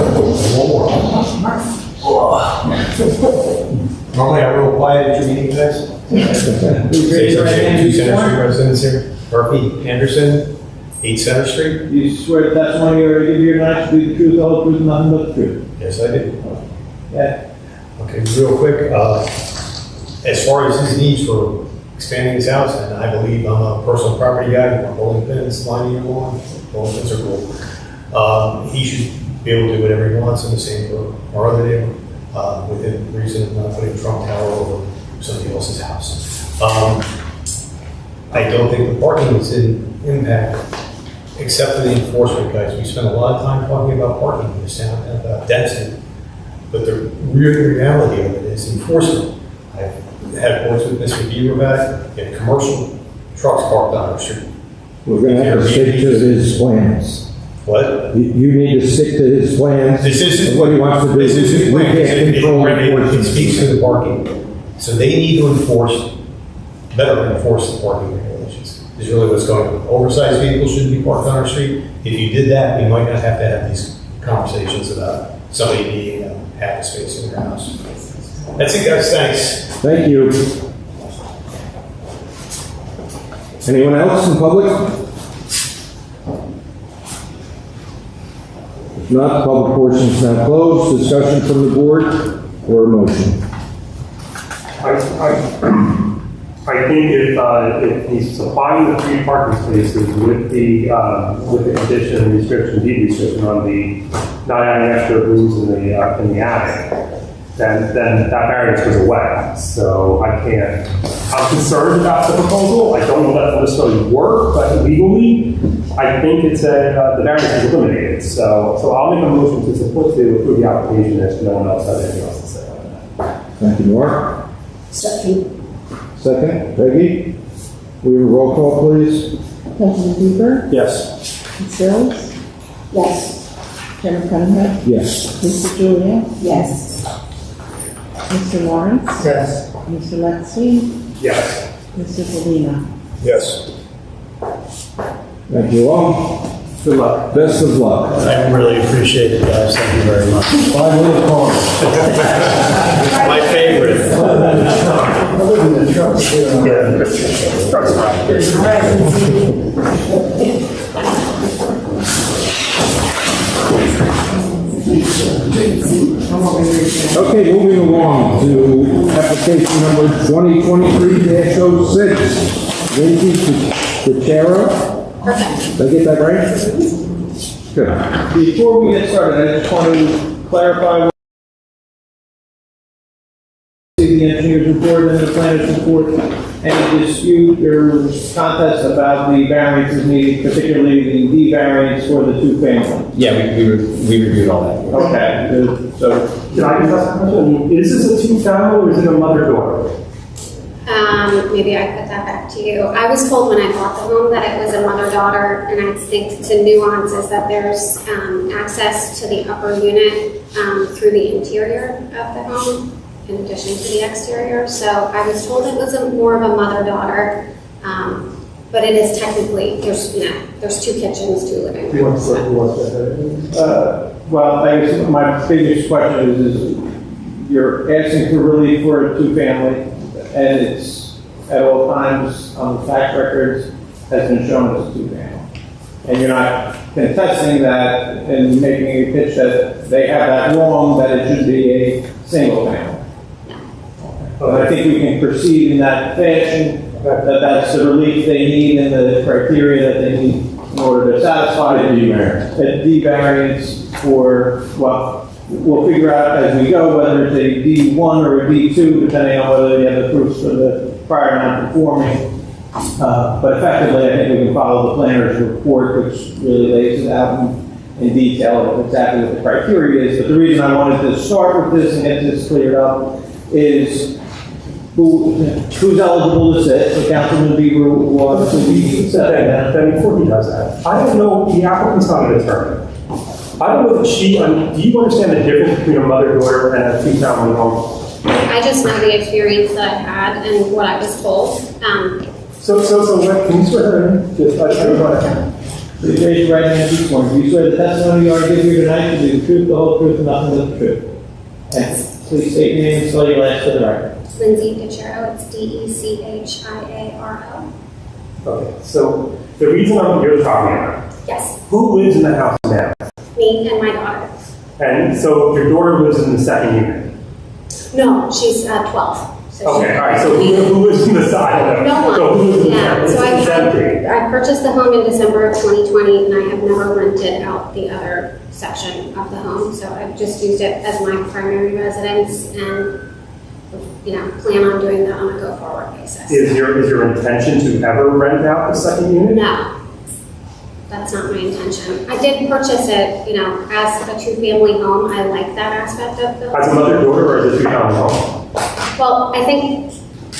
Speaker 11: Normally I'm real quiet at your meeting, guys.
Speaker 3: Please raise your right hand and
Speaker 11: Two
Speaker 3: be
Speaker 11: Center Street
Speaker 3: sworn.
Speaker 11: residents here. Murphy Anderson, 8 Center Street.
Speaker 3: Do you swear the testimony you are going to give here tonight to be the truth, the whole truth, nothing but the truth?
Speaker 11: Yes, I do.
Speaker 3: Yeah.
Speaker 11: Okay, real quick, as far as his needs for expanding his house, and I believe I'm a personal property guy, you want bowling pins lining your lawn, bowling pins are cool. He should be able to do whatever he wants, and the same for our other neighbor, within reason of not putting a Trump Tower over somebody else's house. I don't think the parking is in impact, except for the enforcement guys. We spend a lot of time talking about parking in this town and about density, but the real reality of it is enforcement. I've had words with Mr. Beaver about it, commercial trucks parked on our street.
Speaker 1: We're going to have to stick to his plans.
Speaker 11: What?
Speaker 1: You need to stick to his plans.
Speaker 11: This isn't.
Speaker 1: What he wants to do.
Speaker 11: This isn't.
Speaker 1: We can't control
Speaker 11: It
Speaker 1: enforcement.
Speaker 11: speaks to the parking. So they need to better enforce the parking regulations. Is really what's going on. Oversized vehicles shouldn't be parked on our street. If you did that, we might not have to have these conversations about somebody needing half a space in their house. That's it, guys. Thanks.
Speaker 1: Thank you. Anyone else in public? If not, the public portion is now closed. Discussion from the board or a motion?
Speaker 2: I think if he's supplying the 3 parking spaces with the condition and restriction, deed restriction on the not adding extra rooms in the attic, then that variance goes away. So I'm concerned about the proposal. I don't know that will necessarily work, but legally, I think it's the variance is eliminated. So I'll make a motion to support to approve the application if no one else has anything else to say on that.
Speaker 1: Thank you, Mark.
Speaker 10: Second.
Speaker 1: Second, Peggy? We have a roll call, please.
Speaker 4: Councilman Bieber,
Speaker 7: Yes.
Speaker 4: Ms. Sills,
Speaker 10: Yes.
Speaker 4: Chairman Cunningham,
Speaker 1: Yes.
Speaker 4: Mr. Julia,
Speaker 10: Yes.
Speaker 4: Mr. Lawrence,
Speaker 2: Yes.
Speaker 4: Mr. Lexi,
Speaker 2: Yes.
Speaker 4: Mr. Polina.
Speaker 2: Yes.
Speaker 1: Thank you all.
Speaker 7: Good luck.
Speaker 1: Best of luck.
Speaker 5: I really appreciate it, guys. Thank you very much.
Speaker 1: 5 minute corners.
Speaker 5: My favorite.
Speaker 1: Okay, moving along to application number 2023-06. Lindsay Kuchera. Did I get that right? Good.
Speaker 3: Before we get started, I just want to clarify the engineer's report and the planner's report, any dispute or contest about the variances needed, particularly the D variance for the two-family.
Speaker 6: Yeah, we reviewed all that.
Speaker 3: Okay, good. So,
Speaker 2: Can I just ask a question? Is this a two-family or is it a mother-daughter?
Speaker 12: Maybe I put that back to you. I was told when I bought the home that it was a mother-daughter, and I think the nuance is that there's access to the upper unit through the interior of the home in addition to the exterior. So I was told it was more of a mother-daughter, but it is technically, there's two kitchens, two living rooms.
Speaker 3: well, I guess my biggest question is you're asking for relief for a two-family, and it's at all times on the tax records has been shown as a two-family. And you're not contesting that and making a pitch that they have that wrong, that it should be a single family. But I think we can proceed in that fashion, that that's the relief they need and the criteria that they need in order to satisfy a D variance for, well, we'll figure out as we go whether it's a D1 or a D2, depending on whether they have the proofs for the prior non-conforming. But effectively, I think we can follow the planner's report, which really lays it out in detail of exactly what the criteria is. But the reason I wanted to start with this and get this cleared up is who's eligible to sit. So Councilman Bieber will obviously be sitting.
Speaker 2: Then before he does that, I don't know, the applicant's not an attorney. I don't know if do you understand the difference between a mother-daughter and a two-family home?
Speaker 12: I just know the experience that I had and what I was told.
Speaker 2: So what, can you swear in? Just, I don't know.
Speaker 3: Please raise your right hand at this point. Do you swear the testimony you are giving here tonight to be the truth, the whole truth, and nothing but the truth? And please state your name and spell your last for the record.
Speaker 12: Lindsay DeChiro, it's DeChiaro.
Speaker 2: Okay, so the reason you're talking about,
Speaker 12: Yes,
Speaker 2: who lives in the house now?
Speaker 12: me and my daughter.
Speaker 2: And so your daughter lives in the second unit?
Speaker 12: No, she's 12. So
Speaker 2: Okay, all right, so who lives in the side?
Speaker 12: No one.
Speaker 2: So who lives in the
Speaker 12: Yeah, so
Speaker 2: It's empty.
Speaker 12: I purchased the home in December of 2020, and I have never rented out the other section of the home. So I've just used it as my primary residence, and plan on doing that on a go-forward basis.
Speaker 2: Is your intention to ever rent out the second unit?
Speaker 12: No, that's not my intention. I did purchase it, as a two-family home. I like that aspect of the
Speaker 2: As a mother-daughter or as a two-family home?
Speaker 12: Well, I think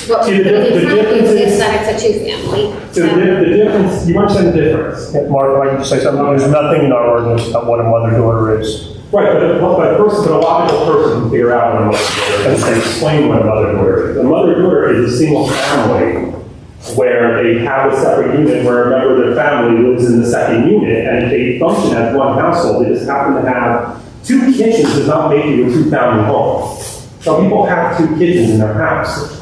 Speaker 12: what
Speaker 2: See,
Speaker 12: we're
Speaker 2: the
Speaker 12: putting in front of you
Speaker 2: difference
Speaker 12: is
Speaker 2: is-
Speaker 12: that it's a two-family.
Speaker 2: So the difference, you understand the difference?
Speaker 13: Mark, if I can just say something, there's nothing in our ordinance about what a mother-daughter is.
Speaker 2: Right, but a logical person can figure out what a mother-daughter is and explain what a mother-daughter is. A mother-daughter is a single family where they have a separate unit where a member of their family lives in the second unit, and they function as one household. They just happen to have two kitchens does not make you a two-family home. Some people have two kitchens in their house.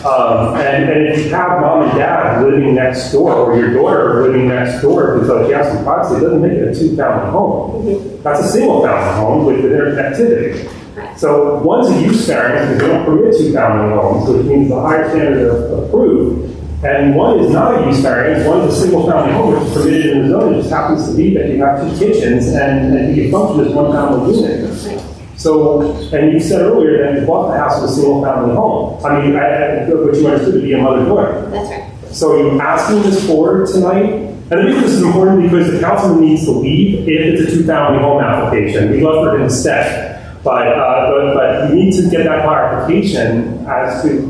Speaker 2: And if you have mom and dad living next door, or your daughter living next door because you have some privacy, it doesn't make it a two-family home. That's a single-family home with interconnectivity. So one's a use variance because they don't permit two-family homes, which means the higher standard of approved. And one is not a use variance, one is a single-family home, which is permitted in the zone. It just happens to be that you have two kitchens and you function as one family unit. So, and you said earlier that you bought the house as a single-family home. I mean, what you understood to be a mother-daughter.
Speaker 12: That's right.
Speaker 2: So you're asking this board tonight, and I think this is important because the councilman needs to leave if it's a two-family home application. We left for him instead. But you need to get that clarification as to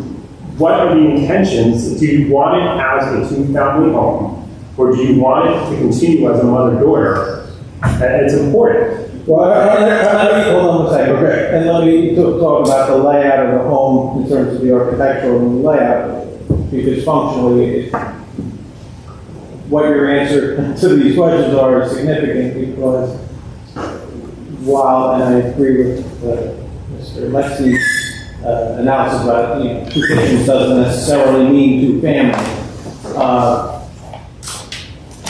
Speaker 2: what are the intentions. Do you want it as a two-family home, or do you want it to continue as a mother-daughter? And it's important.
Speaker 3: Well, hold on a second.
Speaker 1: Okay.
Speaker 3: And let me talk about the layout of the home in terms of the architectural layout, because functionally, what your answer to these questions are is significant, because while, and I agree with Mr. Lexi's analysis about, two kitchens doesn't necessarily mean two families.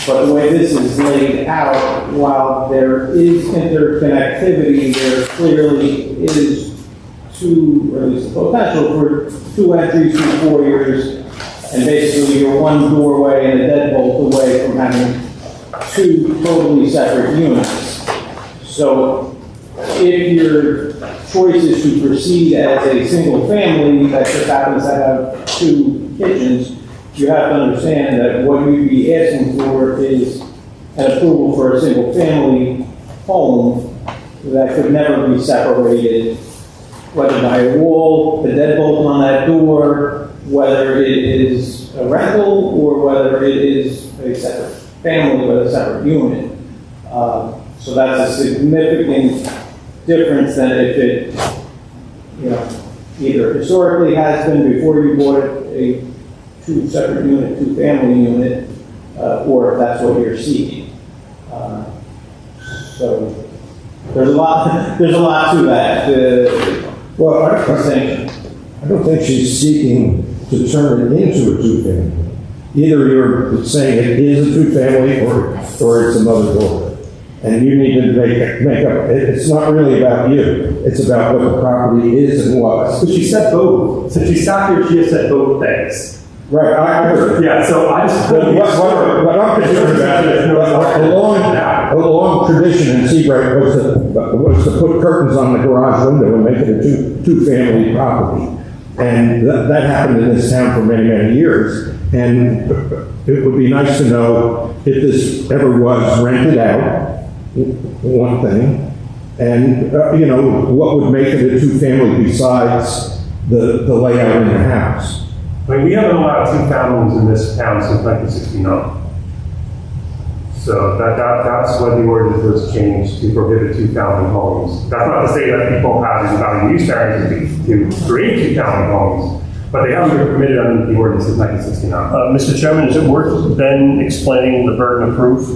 Speaker 3: But the way this is laid out, while there is interconnectivity, there clearly is or at least the potential for two entries, two foyers, and basically you're one doorway and a deadbolt away from having two totally separate units. So if your choice is to proceed as a single family that just happens to have two kitchens, you have to understand that what you'd be asking for is an approval for a single family home that could never be separated, whether by a wall, the deadbolt on that door, whether it is a rental or whether it is a separate family with a separate unit. So that's a significant difference than if it, either historically has been before you bought it, a two separate unit, two family unit, or if that's what you're seeking. So there's a lot to that.
Speaker 1: Well, I don't think she's seeking to turn it into a two-family. Either you're saying it is a two-family or it's another door. And you need to make up, it's not really about you. It's about what the property is and was.
Speaker 13: But she said both. Since she sat here, she has said both things.
Speaker 1: Right, I heard.
Speaker 13: Yeah, so I just.
Speaker 1: What I'm concerned about is a long tradition in Seabright was to put curtains on the garage window and make it a two-family property. And that happened in this town for many, many years. And it would be nice to know if this ever was rented out, one thing, and, what would make it a two-family besides the layout in the house.
Speaker 13: I mean, we haven't allowed two families in this town since 1969. So that's when the ordinance was changed to prohibit two-family homes. That's not to say that people have these value use variances to create two-family homes, but they haven't been permitted under the ordinance since 1969.
Speaker 5: Mr. Chairman, is it worth then explaining the burden of proof?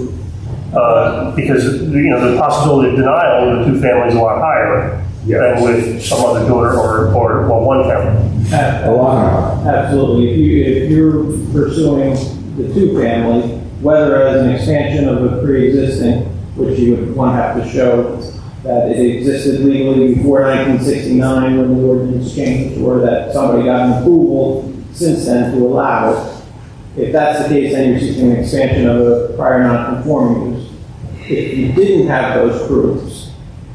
Speaker 5: Because, the possibility of denial with the two families is a lot higher than with some other daughter or one family.
Speaker 1: A lot.
Speaker 3: Absolutely. If you're pursuing the two-family, whether as an expansion of a pre-existing, which you would have to show that it existed legally before 1969 when the ordinance changed, or that somebody got an approval since then to allow it. If that's the case, then you're seeking an expansion of a prior non-conforming use. If you didn't have those proofs,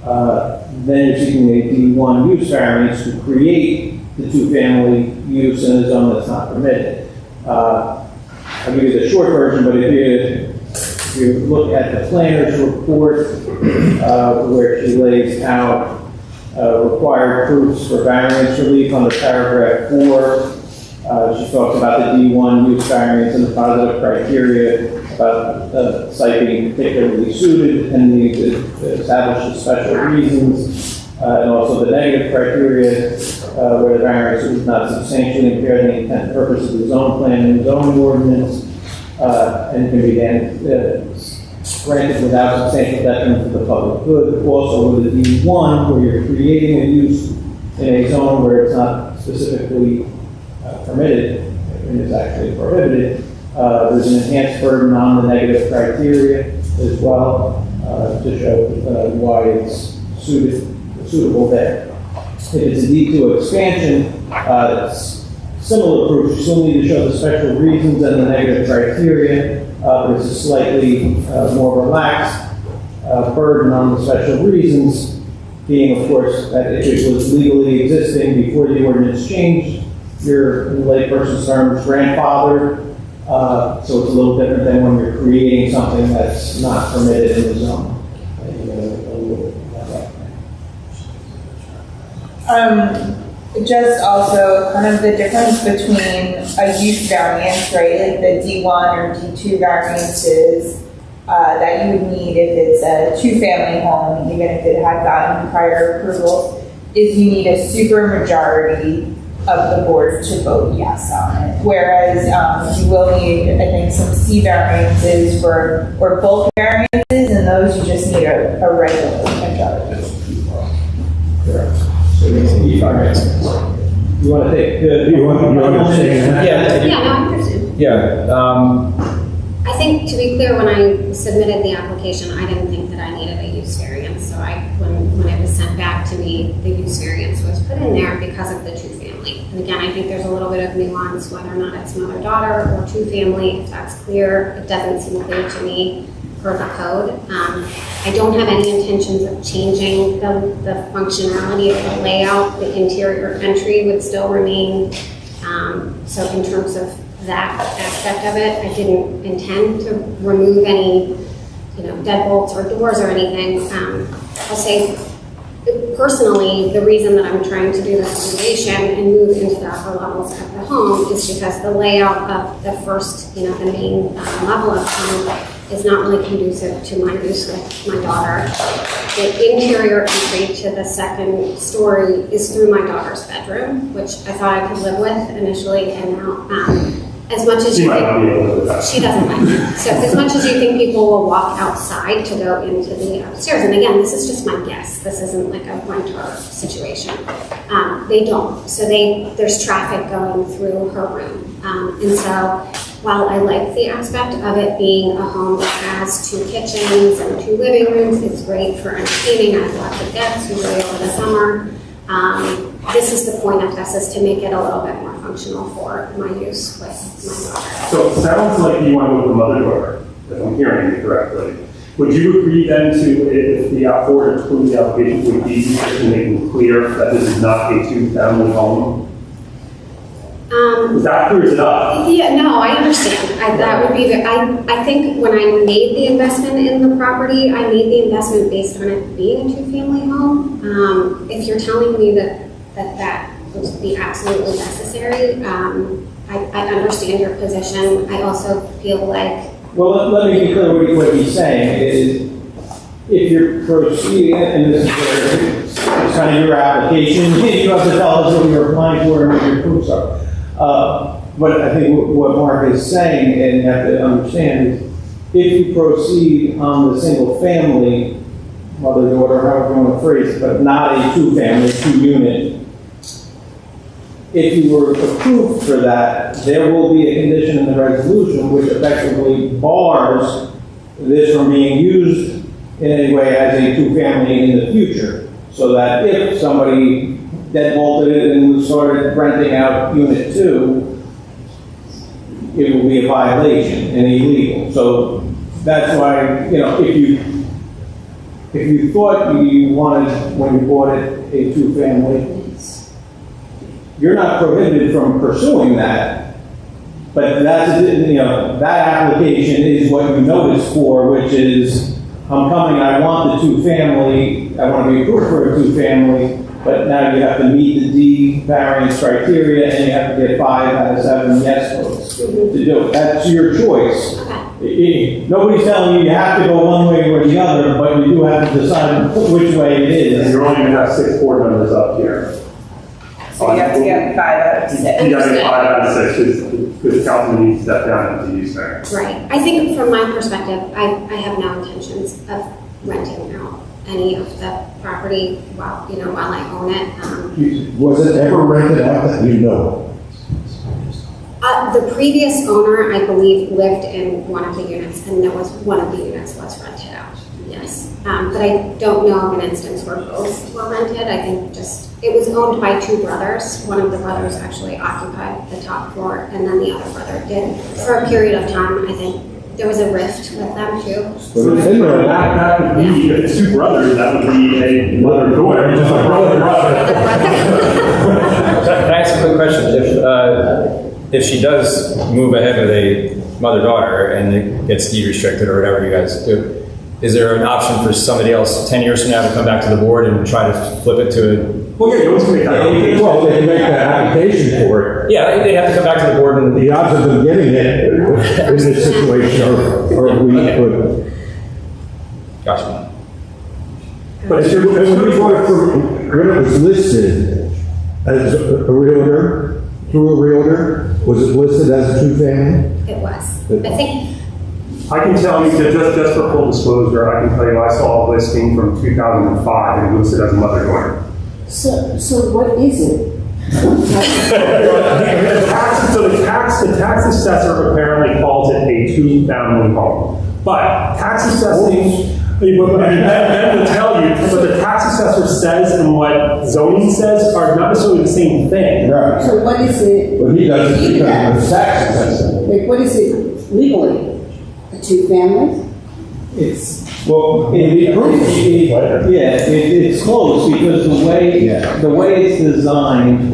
Speaker 3: then you're seeking a D1 use variance to create the two-family use in a zone that's not permitted. I'll give you the short version, but if you look at the planner's report, where she lays out required proofs for variance relief under paragraph 4, she talks about the D1 use variance and the positive criteria about the site being particularly suited and the established special reasons, and also the negative criteria where the variance is not substantially impaired the intent and purpose of the zone plan and zoning ordinance, and can be granted without substantial detriment to the public good. Also with the D1, where you're creating a use in a zone where it's not specifically permitted and is actually prohibited, there's an enhanced burden on the negative criteria as well to show why it's suitable there. If it's a D2 expansion, it's similar proof. You still need to show the special reasons and the negative criteria, but it's a slightly more relaxed burden on the special reasons, being, of course, that if it was legally existing before the ordinance changed, you're, in the layperson's terms, grandfathered. So it's a little different than when you're creating something that's not permitted in the zone.
Speaker 14: Just also kind of the difference between a use variance, right, like the D1 or D2 variances that you would need if it's a two-family home, even if it had gotten prior approval, is you need a super majority of the board to vote yes on it. Whereas you will need, I think, some C variances or bulk variances, and those you just need a regular majority.
Speaker 3: So you want to take
Speaker 1: you want to say that?
Speaker 12: Yeah, no, I'm interested.
Speaker 6: Yeah.
Speaker 12: I think, to be clear, when I submitted the application, I didn't think that I needed a use variance. So when it was sent back to me, the use variance was put in there because of the two-family. And again, I think there's a little bit of nuance whether or not it's mother-daughter or two-family. If that's clear, it doesn't seem clear to me per the code. I don't have any intentions of changing the functionality of the layout. The interior entry would still remain. So in terms of that aspect of it, I didn't intend to remove any, deadbolts or doors or anything. I'll say, personally, the reason that I'm trying to do this renovation and move into the upper levels of the home is because the layout of the first, the main level of the home is not really conducive to my use with my daughter. The interior entry to the second story is through my daughter's bedroom, which I thought I could live with initially, and now, as much as you think, she doesn't like. So as much as you think people will walk outside to go into the upstairs, and again, this is just my guess. This isn't like a renter situation. They don't. So there's traffic going through her room, and so while I like the aspect of it being a home that has 2 kitchens and 2 living rooms, it's great for entertaining. I have lots of guests usually over the summer. This is the point of this, is to make it a little bit more functional for my use with my daughter.
Speaker 13: So it sounds like you went with the mother-daughter, if I'm hearing you correctly. Would you agree then to, if the board approved the application, would be just to make it clear that this is not a 2-family home? That clears it up.
Speaker 12: Yeah, no, I understand. That would be, I think when I made the investment in the property, I made the investment based on it being a 2-family home. If you're telling me that would be absolutely necessary, I understand your position. I also feel like...
Speaker 3: Well, let me be clear what he's saying is, if you're proceeding, and this is where it's kind of your application, you have to tell us what you're applying for and what your proofs are. But I think what Mark is saying, and you have to understand, is if you proceed on the single family, mother-daughter, however you want to phrase it, but not a 2-family, 2-unit, if you were approved for that, there will be a condition in the resolution which effectively bars this from being used in any way as a 2-family in the future. So that if somebody deadbolted it and started renting out unit 2, it will be a violation and illegal. So that's why, if you thought you wanted, when you bought it, a 2-family, you're not prohibited from pursuing that, but that's, that application is what you notice for, which is, I'm coming, I want the 2-family, I want to be approved for a 2-family, but now you have to meet the D variance criteria and you have to get 5 out of 7 yes votes to do it. That's your choice. Nobody's telling you have to go one way or the other, but you do have to decide which way it is.
Speaker 13: You're only going to have 6 board members up here.
Speaker 14: So you have to get 5 out of 6.
Speaker 13: You got to get 5 out of 6 because the council needs to step down into use there.
Speaker 12: Right. I think from my perspective, I have no intentions of renting out any of the property while I own it.
Speaker 1: Was it ever rented out that you know?
Speaker 12: The previous owner, I believe, lived in one of the units, and one of the units was rented out. Yes, but I don't know of an instance where both were rented. I think it was owned by 2 brothers. One of the brothers actually occupied the top floor, and then the other brother did for a period of time. I think there was a rift with them too.
Speaker 13: That would be, if it's 2 brothers, that would be a mother-daughter. Just a brother.
Speaker 6: Can I ask a quick question? If she does move ahead with a mother-daughter and it gets de-restricted or whatever you guys do, is there an option for somebody else 10 years from now to come back to the board and try to flip it to a...
Speaker 13: Well, yeah, you always make that application.
Speaker 1: Well, they can make that application for it.
Speaker 6: Yeah, they have to come back to the board and...
Speaker 1: The odds of them getting it in this situation are we could.
Speaker 6: Gotcha.
Speaker 13: But
Speaker 1: When it was listed as a realtor, through a realtor, was it listed as a 2-family?
Speaker 12: It was. I think...
Speaker 13: I can tell you, just for full disclosure, I can tell you I saw a listing from 2005 and it listed as a mother-daughter.
Speaker 4: So what is it?
Speaker 13: The tax assessor apparently calls it a 2-family home. But tax assessing, Ben will tell you, what the tax assessor says and what zoning says are not necessarily the same thing.
Speaker 1: Right.
Speaker 4: So what is it?
Speaker 1: But he does it because of the tax assessment.
Speaker 4: Like, what is it legally? A 2-family?
Speaker 3: Well, it's close because the way it's designed,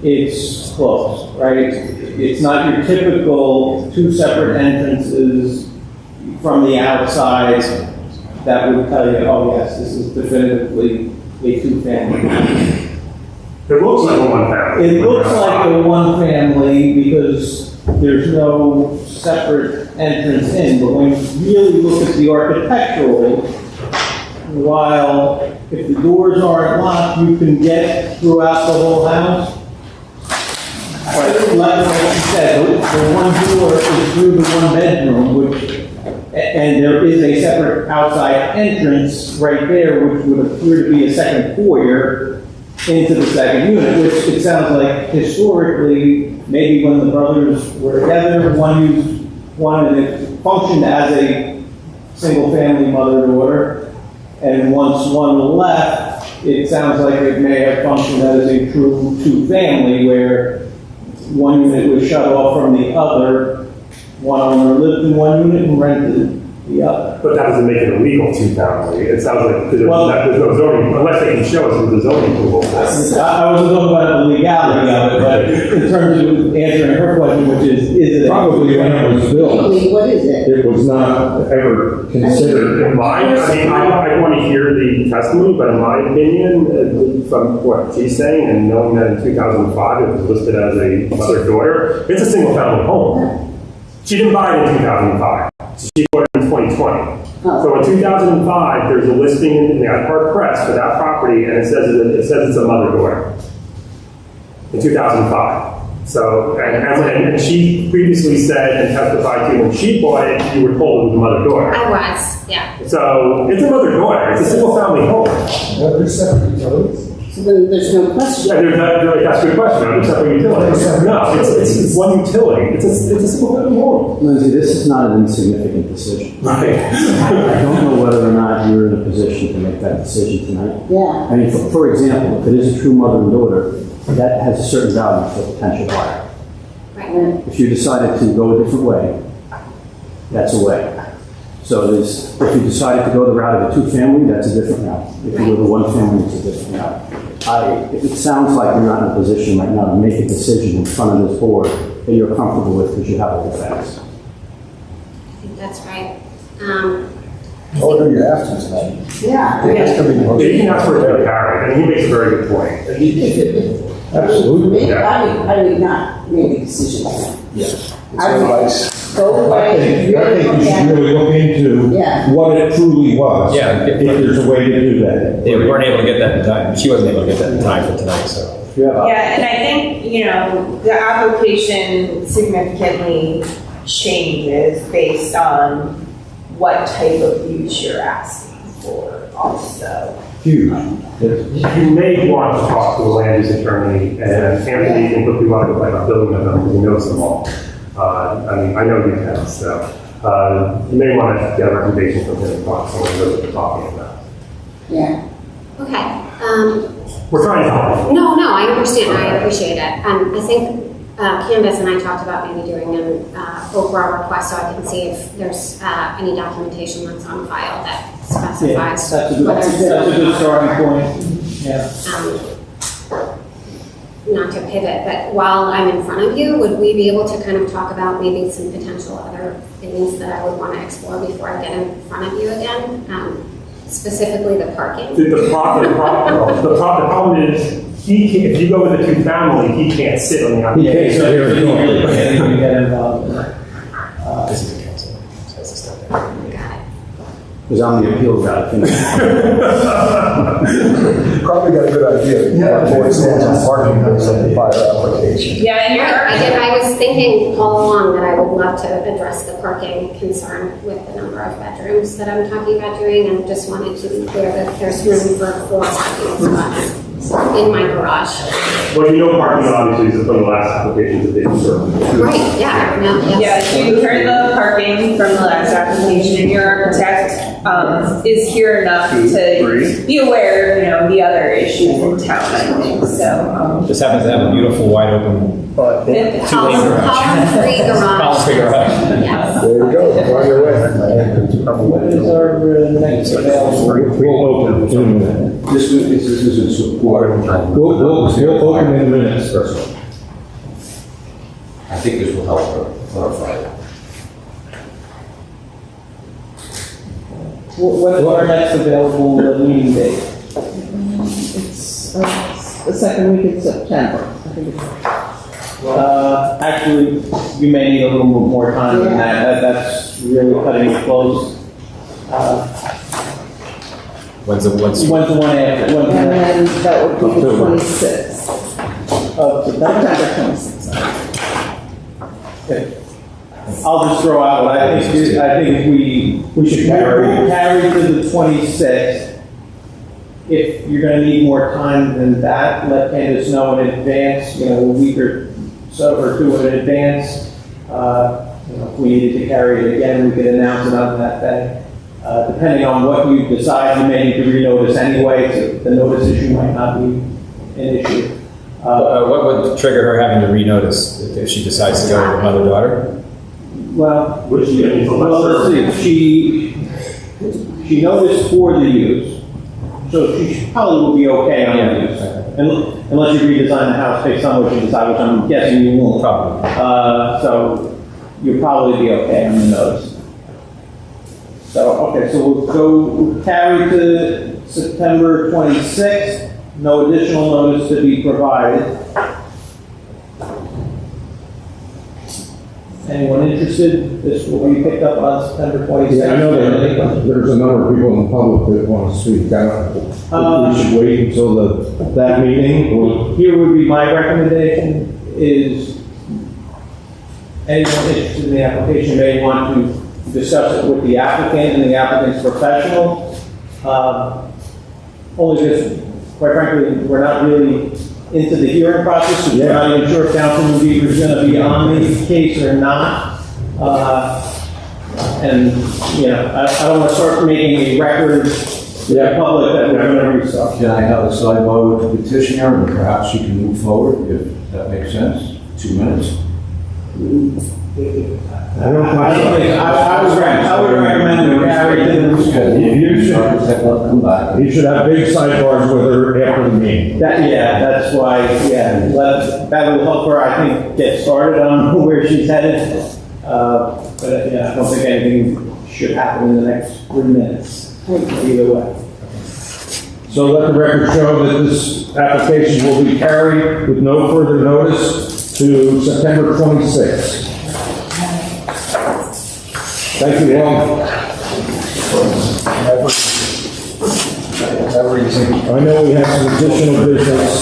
Speaker 3: it's close, right? It's not your typical two separate entrances from the outside that would tell you, oh yes, this is definitively a two-family.
Speaker 13: It looks like a one family.
Speaker 3: It looks like a one family because there's no separate entrance in, but when you really look at the architectural, while if the doors aren't locked, you can get throughout the whole house. Like you said, the one door is through the one bedroom, and there is a separate outside entrance right there, which would appear to be a second foyer into the second unit, which it sounds like historically, maybe when the brothers were together, one and it functioned as a single-family mother-daughter, and once one left, it sounds like it may have functioned as a true two-family, where one unit was shut off from the other, one owner lived in one unit and rented the other.
Speaker 13: But that doesn't make it a legal two-family. It sounds like, there's no zoning, unless they can show us with the zoning approval.
Speaker 3: I wasn't talking about the legality of it, but in terms of answering her question, which is it
Speaker 1: Probably when it was built,
Speaker 4: What is it?
Speaker 1: it was not ever considered.
Speaker 13: In my, I want to hear the testimony, but in my opinion, from what she's saying, and knowing that in 2005 it was listed as a mother-daughter, it's a single-family home. She didn't buy it in 2005. She bought it in 2020. So in 2005, there's a listing in the Park Press for that property, and it says it's a mother-daughter. In 2005. So, and she previously said and testified to when she bought it, you were told it was a mother-daughter.
Speaker 12: I was, yeah.
Speaker 13: So it's a mother-daughter. It's a single-family home.
Speaker 8: There's separate utilities.
Speaker 4: So then there's no question.
Speaker 13: Yeah, that's a good question. Are there separate utilities? No, it's one utility. It's a single-family home.
Speaker 7: Lindsay, this is not an insignificant decision.
Speaker 13: Right.
Speaker 7: I don't know whether or not you're in a position to make that decision tonight.
Speaker 4: Yeah.
Speaker 7: I mean, for example, if it is a true mother and daughter, that has a certain value for a potential buyer.
Speaker 12: Right.
Speaker 7: If you decided to go a different way, that's a way. So if you decided to go the route of a two-family, that's a different route. If you go the one family, it's a different route. It sounds like you're not in a position right now to make a decision in front of this board that you're comfortable with because you have all the facts.
Speaker 12: I think that's right.
Speaker 8: Oh, no, you have to tonight.
Speaker 4: Yeah.
Speaker 8: That's gonna be the most-
Speaker 13: You can ask for it to be carried, and he makes a very good point.
Speaker 8: Absolutely.
Speaker 13: Yeah.
Speaker 4: I would not make a decision like that.
Speaker 8: It's
Speaker 4: I would
Speaker 8: advice.
Speaker 4: go
Speaker 1: I
Speaker 4: away,
Speaker 1: think you
Speaker 4: really look
Speaker 1: should
Speaker 4: at it.
Speaker 1: really look into
Speaker 4: Yeah.
Speaker 1: what it truly was.
Speaker 6: Yeah.
Speaker 1: If there's a way to do that.
Speaker 6: Yeah, we weren't able to get that in time. She wasn't able to get that in time for tonight, so.
Speaker 14: Yeah, and I think, the application significantly changes based on what type of use you're asking for also.
Speaker 1: Huge.
Speaker 13: You may want to talk to the land use attorney, and Anthony can quickly want to go by building them, because he knows them all. I mean, I know you can, so you may want to get a recommendation from him and talk to someone who knows what they're talking about.
Speaker 4: Yeah.
Speaker 12: Okay.
Speaker 13: We're trying to help.
Speaker 12: No, I understand. I appreciate it. I think Candace and I talked about maybe doing an Oprah request so I can see if there's any documentation that's on file that
Speaker 3: Yeah,
Speaker 12: specifies
Speaker 3: that's a
Speaker 12: whether
Speaker 3: good starting point. Yeah.
Speaker 12: not to pivot, but while I'm in front of you, would we be able to kind of talk about maybe some potential other things that I would want to explore before I get in front of you again? Specifically the parking.
Speaker 13: The problem is, if you go with a two-family, he can't sit on the
Speaker 1: He
Speaker 13: application.
Speaker 1: can't sit here and talk.
Speaker 3: You get involved in that.
Speaker 6: This is the council. So that's the stuff there.
Speaker 12: Got it.
Speaker 7: Because I'm the appeal guy.
Speaker 8: Probably got a good idea. Yeah. Board stands on parking based on the fire application.
Speaker 14: Yeah, and
Speaker 12: I was thinking all along that I would love to address the parking concern with the number of bedrooms that I'm talking about doing, and just wanted to be clear that there's room for 4 parking spots in my garage.
Speaker 13: Well, parking obviously is one of the last applications that they deserve.
Speaker 12: Right, yeah, no, yes.
Speaker 14: Yeah, you heard the parking from the last application. Your architect is here enough to be aware of, the other issues in town, I think, so.
Speaker 6: Just happens to have a beautiful wide open two-lane garage.
Speaker 12: Column-free garage.
Speaker 6: Column-free garage.
Speaker 12: Yes.
Speaker 8: There you go, on your way.
Speaker 3: What is our next available?
Speaker 1: We'll open in a minute.
Speaker 15: This is in support.
Speaker 1: We'll open in a minute, sir.
Speaker 15: I think this will help clarify it.
Speaker 3: When is our next available meeting date?
Speaker 4: It's the second week in September. I think it's
Speaker 3: Actually, you may need a little more time than that. That's really cutting it close.
Speaker 6: When's the
Speaker 3: When's the one after? When's
Speaker 4: And
Speaker 3: the
Speaker 4: then that would be the
Speaker 1: October.
Speaker 4: 26th.
Speaker 3: of September?
Speaker 4: September 26th.
Speaker 3: Okay. I'll just throw out what I think we should carry to the 26th. If you're gonna need more time than that, let Candace know in advance, a week or so or two in advance. If we needed to carry it again, we could announce it on that day. Depending on what you decide, you may need to renotice anyway, so the notice issue might not be an issue.
Speaker 6: What would trigger her having to renotice if she decides to go with another daughter?
Speaker 3: Well,
Speaker 13: Would she get anything
Speaker 3: well, let's see, she noticed for the use, so she probably will be okay on the use. Unless you redesign the house based on what you decide, which I'm guessing you won't.
Speaker 6: Probably.
Speaker 3: So you'll probably be okay on the notice. So, okay, so we'll carry to September 26th, no additional notice to be provided. Anyone interested? This will be picked up on September 26th.
Speaker 1: Yeah, I know that there's a number of people in the public that want to speak. I don't think we should wait until that meeting.
Speaker 3: Here would be my recommendation is anyone interested in the application may want to discuss it with the applicant and the applicant's professional. Only because, quite frankly, we're not really into the hearing process, so we're not even sure if Councilman Bieber is going to be on the case or not. And, I don't want to start making a record to the public that we're going to restart.
Speaker 15: Can I have a sidebar with the petitioner, and perhaps you can move forward, if that makes sense? 2 minutes.
Speaker 1: I don't think,
Speaker 3: I would recommend we carry
Speaker 15: Come back.
Speaker 1: you should have big sidebars with her after the meeting.
Speaker 3: That's why, that will help her, I think, get started on where she's headed. But, I don't think anything should happen in the next 3 minutes, either way.
Speaker 1: So let the record show that this application will be carried with no further notice to September 26th. Thank you all. I know we have some additional business.